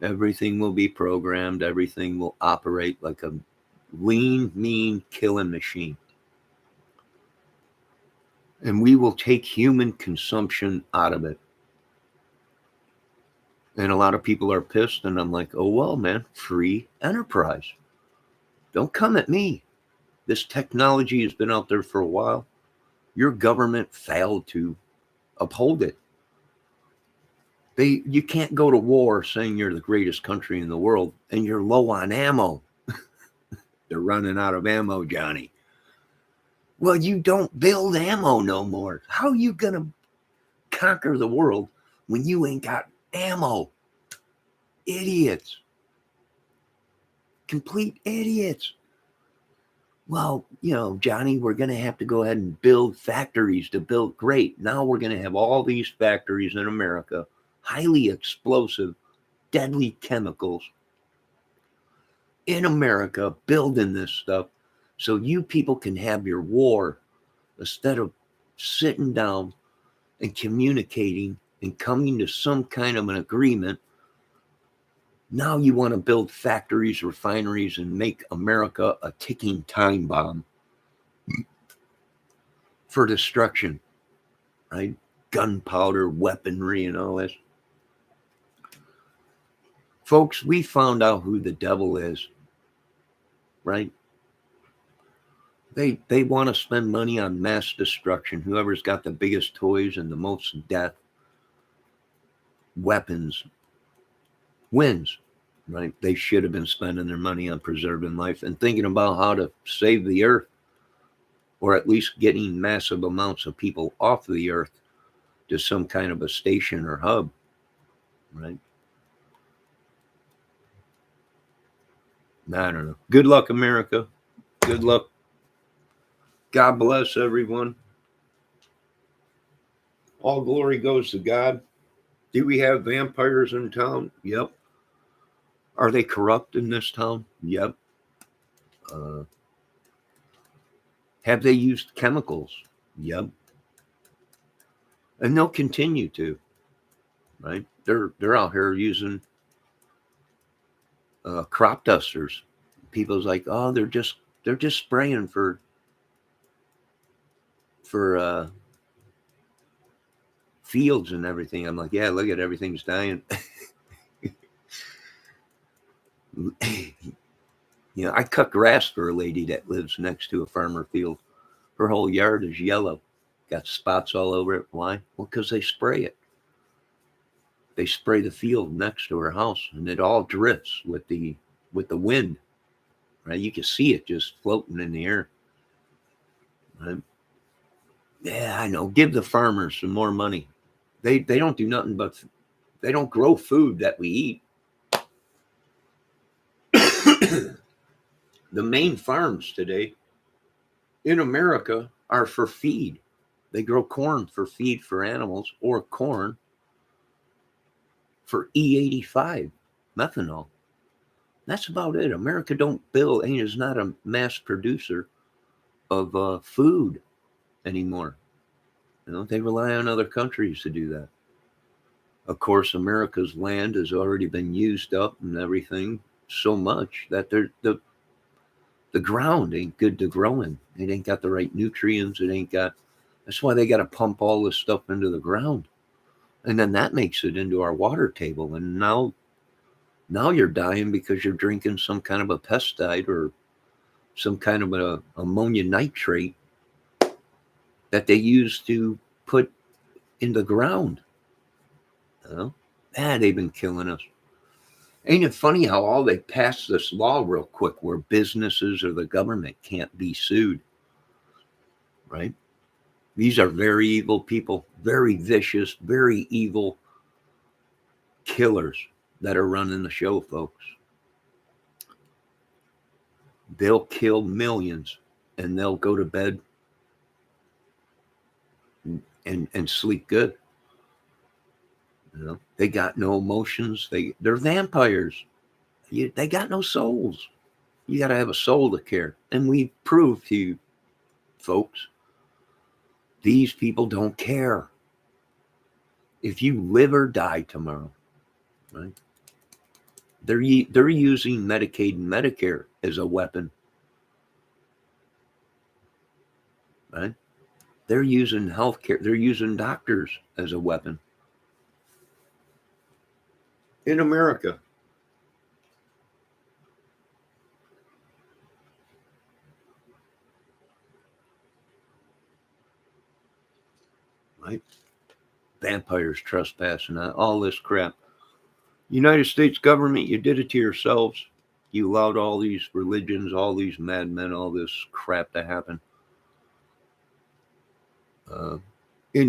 Speaker 1: Everything will be programmed. Everything will operate like a lean, mean killing machine. And we will take human consumption out of it. And a lot of people are pissed, and I'm like, oh, well, man, free enterprise. Don't come at me. This technology has been out there for a while. Your government failed to uphold it. You can't go to war saying you're the greatest country in the world and you're low on ammo. They're running out of ammo, Johnny. Well, you don't build ammo no more. How are you going to conquer the world when you ain't got ammo? Idiots. Complete idiots. Well, Johnny, we're going to have to go ahead and build factories to build. Great. Now we're going to have all these factories in America, highly explosive, deadly chemicals in America, building this stuff so you people can have your war instead of sitting down and communicating and coming to some kind of an agreement. Now you want to build factories, refineries, and make America a ticking time bomb for destruction, right? Gunpowder, weaponry, and all this. Folks, we found out who the devil is, right? They want to spend money on mass destruction. Whoever's got the biggest toys and the most death, weapons, wins, right? They should have been spending their money on preserving life and thinking about how to save the earth, or at least getting massive amounts of people off the earth to some kind of a station or hub, right? I don't know. Good luck, America. Good luck. God bless everyone. All glory goes to God. Do we have vampires in town? Yep. Are they corrupt in this town? Yep. Have they used chemicals? Yep. And they'll continue to, right? They're out here using crop dusters. People's like, oh, they're just spraying for fields and everything. I'm like, yeah, look at everything's dying. I cut grass for a lady that lives next to a farmer field. Her whole yard is yellow, got spots all over it. Why? Well, because they spray it. They spray the field next to her house, and it all drifts with the wind. Right? You can see it just floating in the air. Right? Yeah, I know. Give the farmers some more money. They don't do nothing but they don't grow food that we eat. The main farms today in America are for feed. They grow corn for feed for animals, or corn for E85 methanol. That's about it. America don't build and is not a mass producer of food anymore. They rely on other countries to do that. Of course, America's land has already been used up and everything so much that the ground ain't good to grow in. It ain't got the right nutrients. That's why they got to pump all this stuff into the ground. And then that makes it into our water table. And now you're dying because you're drinking some kind of a pesticide or some kind of a ammonia nitrate that they use to put in the ground. They've been killing us. Ain't it funny how all they passed this law real quick where businesses or the government can't be sued, right? These are very evil people, very vicious, very evil killers that are running the show, folks. they'll kill millions and they'll go to bed and sleep good. You know, they got no emotions. They're vampires. They got no souls. You got to have a soul to care. And we prove to you, folks, these people don't care if you live or die tomorrow, right? They're using Medicaid and Medicare as a weapon, right? They're using healthcare. They're using doctors as a weapon in America. Right? Vampires trespassing, all this crap. United States government, you did it to yourselves. You allowed all these religions, all these madmen, all this crap to happen. And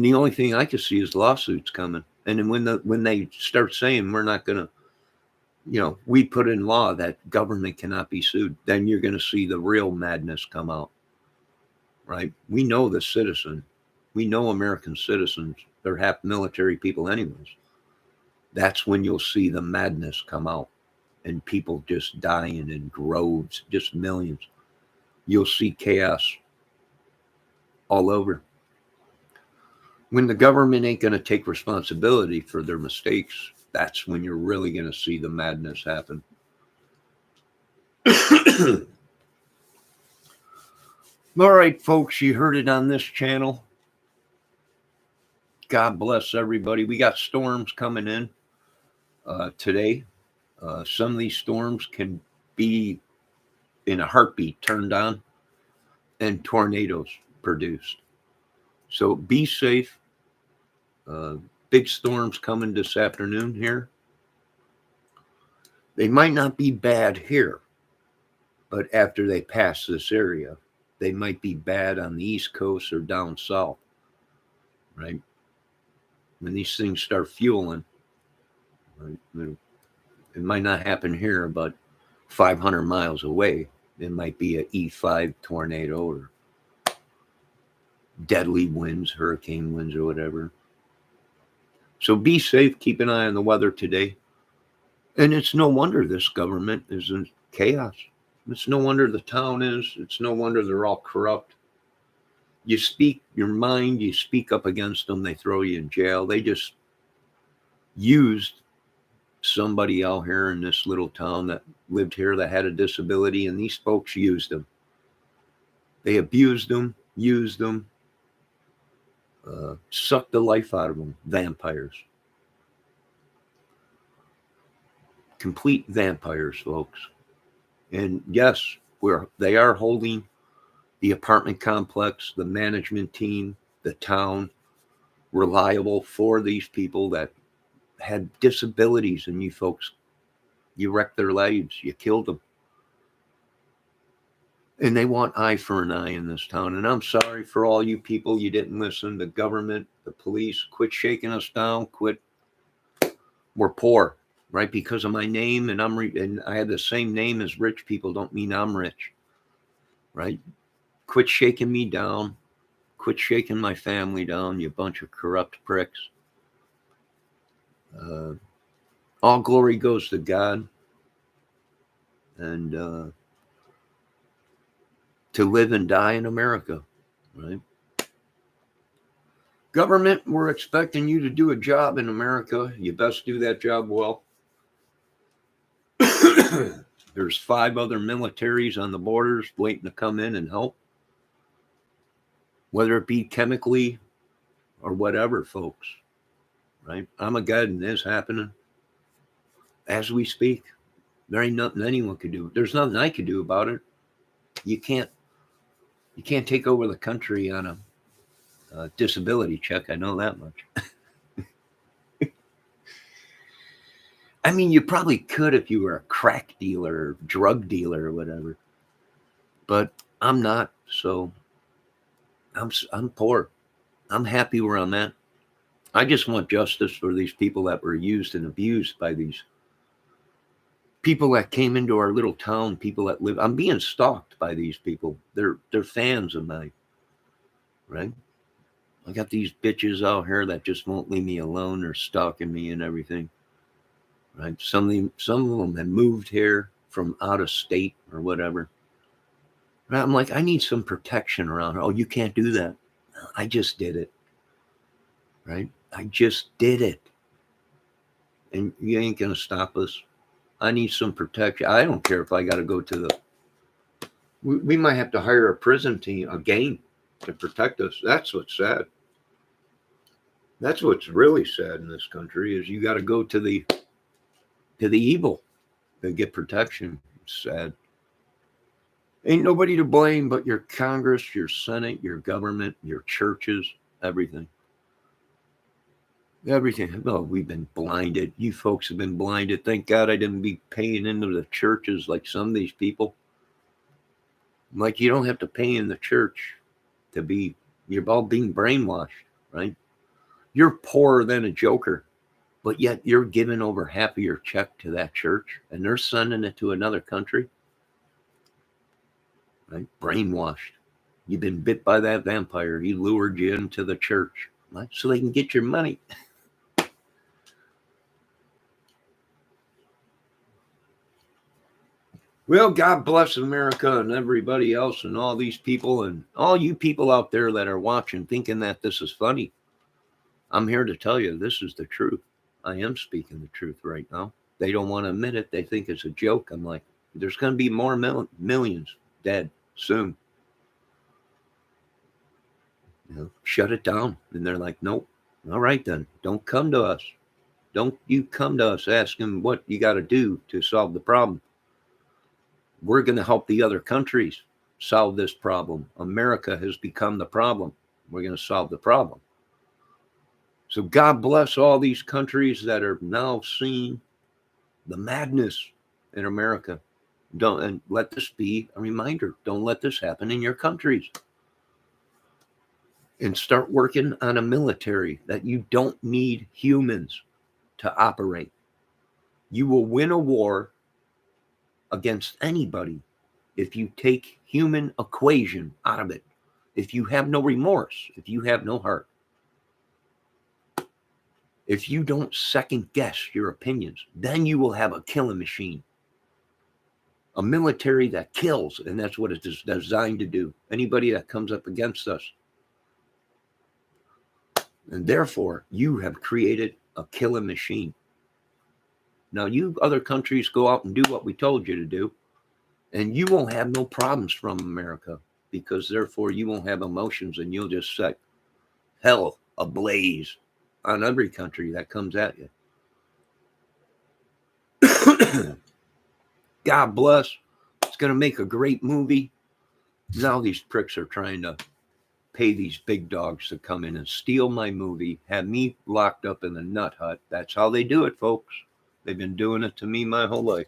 Speaker 1: the only thing I can see is lawsuits coming. And then when they start saying we're not going to, we put in law that government cannot be sued, then you're going to see the real madness come out. Right? We know the citizen. We know American citizens. They're half military people anyways. That's when you'll see the madness come out and people just dying in groves, just millions. You'll see chaos all over. When the government ain't going to take responsibility for their mistakes, that's when you're really going to see the madness happen. All right, folks, you heard it on this channel. God bless everybody. We got storms coming in today. Some of these storms can be in a heartbeat turned on and tornadoes produced. So be safe. Big storms coming this afternoon here. They might not be bad here, but after they pass this area, they might be bad on the East Coast or down south, right? When these things start fueling, right? It might not happen here, but 500 miles away, it might be an E5 tornado or deadly winds, hurricane winds or whatever. So be safe. Keep an eye on the weather today. And it's no wonder this government is in chaos. It's no wonder the town is. It's no wonder they're all corrupt. You speak your mind, you speak up against them, they throw you in jail. They just used somebody out here in this little town that lived here that had a disability, and these folks used them. They abused them, used them, sucked the life out of them. Vampires. Complete vampires, folks. And yes, they are holding the apartment complex, the management team, the town reliable for these people that had disabilities, and you folks, you wrecked their lives, you killed them. And they want eye for an eye in this town. And I'm sorry for all you people, you didn't listen. The government, the police, quit shaking us down, quit. We're poor, right? Because of my name, and and I have the same name as rich people, don't mean I'm rich, right? Quit shaking me down. Quit shaking my family down, you bunch of corrupt pricks. All glory goes to God. And to live and die in America, right? Government, we're expecting you to do a job in America. You best do that job well. There's 5 other militaries on the borders waiting to come in and help, whether it be chemically or whatever, folks, right? Armageddon is happening as we speak. There ain't nothing anyone can do. There's nothing I can do about it. You can't take over the country on a disability check. I know that much. I mean, you probably could if you were a crack dealer or drug dealer or whatever, but I'm not. So I'm poor. I'm happy where I'm at. I just want justice for these people that were used and abused by these People that came into our little town, people that live, I'm being stalked by these people. They're fans of mine, right? I got these bitches out here that just won't leave me alone. They're stalking me and everything, right? Some of them have moved here from out of state or whatever. Right? I'm like, I need some protection around her. Oh, you can't do that. I just did it, right? I just did it, and you ain't gonna stop us. I need some protection. I don't care if I got to go to the. We might have to hire a prison team, a gang, to protect us. That's what's sad. That's what's really sad in this country is you got to go to the evil to get protection. It's sad. Ain't nobody to blame but your Congress, your Senate, your government, your churches, everything. Everything. Oh, we've been blinded. You folks have been blinded. Thank God I didn't be paying into the churches like some of these people. Like, you don't have to pay in the church to be, you're all being brainwashed, right? You're poorer than a joker, but yet you're giving over half of your check to that church and they're sending it to another country, right? Brainwashed. You've been bit by that vampire. He lured you into the church, right? So they can get your money. Well, God bless America and everybody else and all these people and all you people out there that are watching thinking that this is funny. I'm here to tell you this is the truth. I am speaking the truth right now. They don't want to admit it. They think it's a joke. I'm like, there's going to be more millions dead soon. Shut it down. And they're like, nope. All right, then. Don't come to us. Don't you come to us asking what you got to do to solve the problem. We're going to help the other countries solve this problem. America has become the problem. We're going to solve the problem. So God bless all these countries that are now seeing the madness in America. And let this be a reminder. Don't let this happen in your countries. And start working on a military that you don't need humans to operate. You will win a war against anybody if you take human equation out of it. If you have no remorse, if you have no heart, if you don't second guess your opinions, then you will have a killing machine. A military that kills, and that's what it's designed to do. Anybody that comes up against us. And therefore, you have created a killing machine. Now, you other countries go out and do what we told you to do, and you won't have no problems from America because therefore you won't have emotions and you'll just set hell ablaze on every country that comes at you. God bless. It's going to make a great movie. Now these pricks are trying to pay these big dogs to come in and steal my movie, have me locked up in the nut hut. That's how they do it, folks. They've been doing it to me my whole life,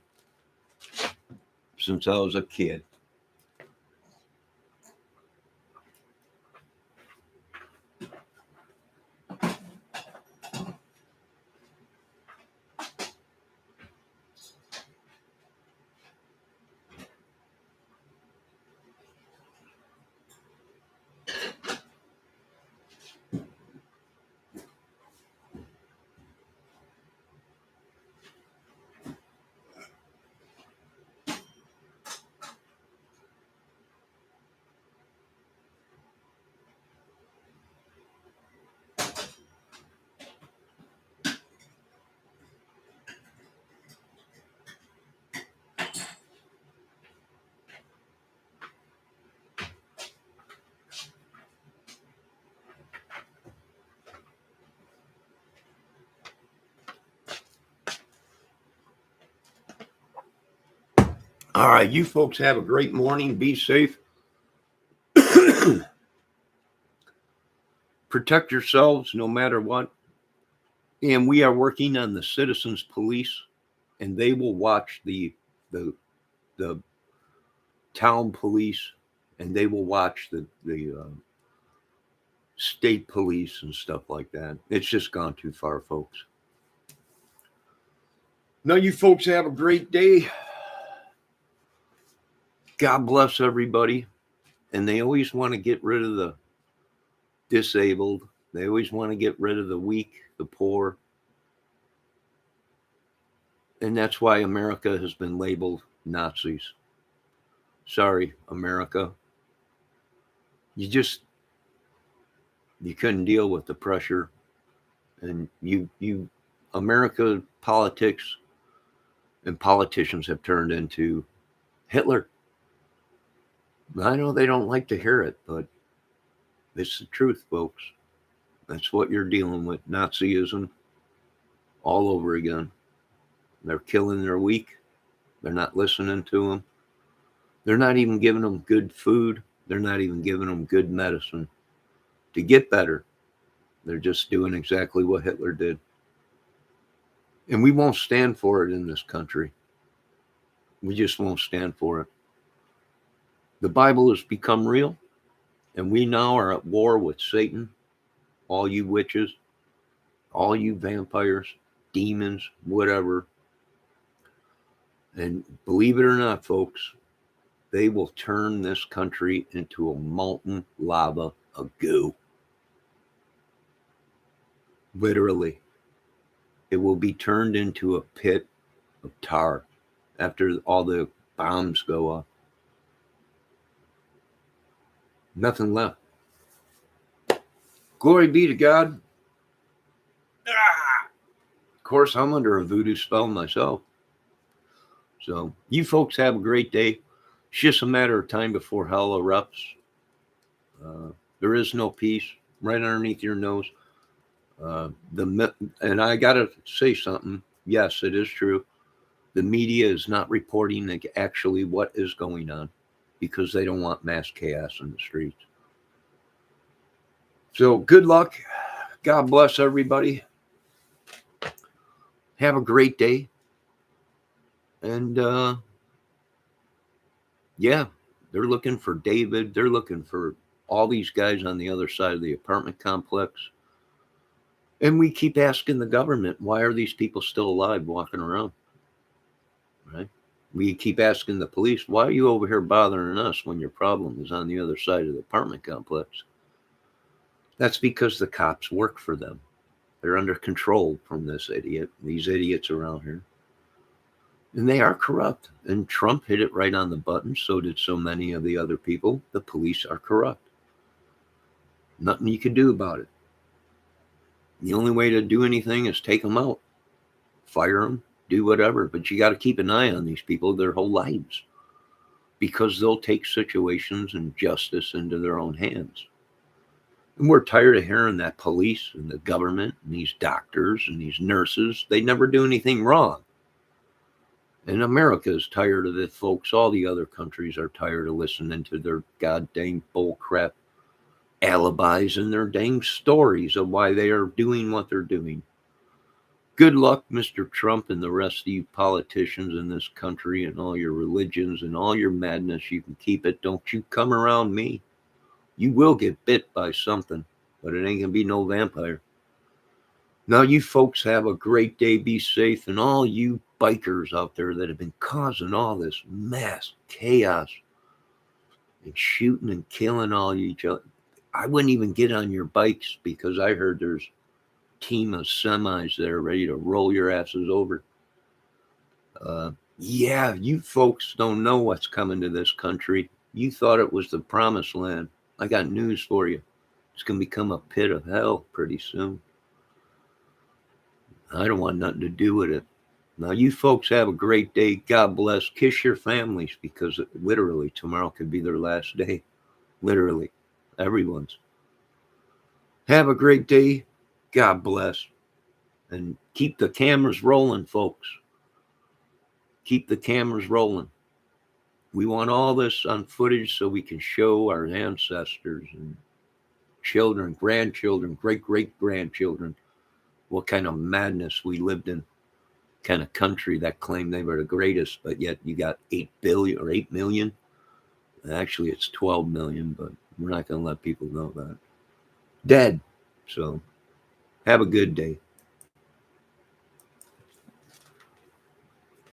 Speaker 1: since I was a kid. All right, you folks have a great morning. Be safe. Protect yourselves no matter what. And we are working on the citizens police, and they will watch the town police, and they will watch the state police and stuff like that. It's just gone too far, folks. Now, you folks have a great day. God bless everybody. And they always want to get rid of the disabled. They always want to get rid of the weak, the poor. And that's why America has been labeled Nazis. Sorry, America. You couldn't deal with the pressure. And America politics and politicians have turned into Hitler. I know they don't like to hear it, but it's the truth, folks. That's what you're dealing with. Nazism all over again. They're killing their weak. They're not listening to them. They're not even giving them good food. They're not even giving them good medicine to get better. They're just doing exactly what Hitler did. And we won't stand for it in this country. We just won't stand for it. The Bible has become real, and we now are at war with Satan, all you witches, all you vampires, demons, whatever. And believe it or not, folks, they will turn this country into a molten lava of goo. Literally. It will be turned into a pit of tar after all the bombs go off. Nothing left. Glory be to God. Of course, I'm under a voodoo spell myself. So you folks have a great day. It's just a matter of time before hell erupts. There is no peace right underneath your nose. And I got to say something. Yes, it is true. The media is not reporting actually what is going on because they don't want mass chaos in the streets. So good luck. God bless everybody. Have a great day. And yeah, they're looking for David. They're looking for all these guys on the other side of the apartment complex. And we keep asking the government, why are these people still alive walking around? Right? We keep asking the police, why are you over here bothering us when your problem is on the other side of the apartment complex? That's because the cops work for them. They're under control from these idiots around here. And they are corrupt. And Trump hit it right on the button. So did so many of the other people. The police are corrupt. Nothing you can do about it. The only way to do anything is take them out. Fire them. Do whatever. But you got to keep an eye on these people their whole lives. Because they'll take situations and justice into their own hands. And we're tired of hearing that police and the government and these doctors and these nurses, they never do anything wrong. And America is tired of it, folks. All the other countries are tired of listening to their goddamn bullcrap alibis and their dang stories of why they are doing what they're doing. Good luck, Mr. Trump, and the rest of you politicians in this country and all your religions and all your madness. You can keep it. Don't you come around me. You will get bit by something, but it ain't going to be no vampire. Now, you folks have a great day. Be safe. And all you bikers out there that have been causing all this mass chaos and shooting and killing all each other. I wouldn't even get on your bikes because I heard there's a team of semis that are ready to roll your asses over. Yeah, you folks don't know what's coming to this country. You thought it was the promised land. I got news for you. It's going to become a pit of hell pretty soon. I don't want nothing to do with it. Now, you folks have a great day. God bless. Kiss your families because literally tomorrow could be their last day. Literally. Everyone's. Have a great day. God bless. And keep the cameras rolling, folks. Keep the cameras rolling. We want all this on footage so we can show our ancestors and children, grandchildren, great-great-grandchildren what kind of madness we lived in, kind of country that claimed they were the greatest, but yet you got 8 billion or 8 million. Actually, it's 12 million, but we're not going to let people know that. Dead. So have a good day.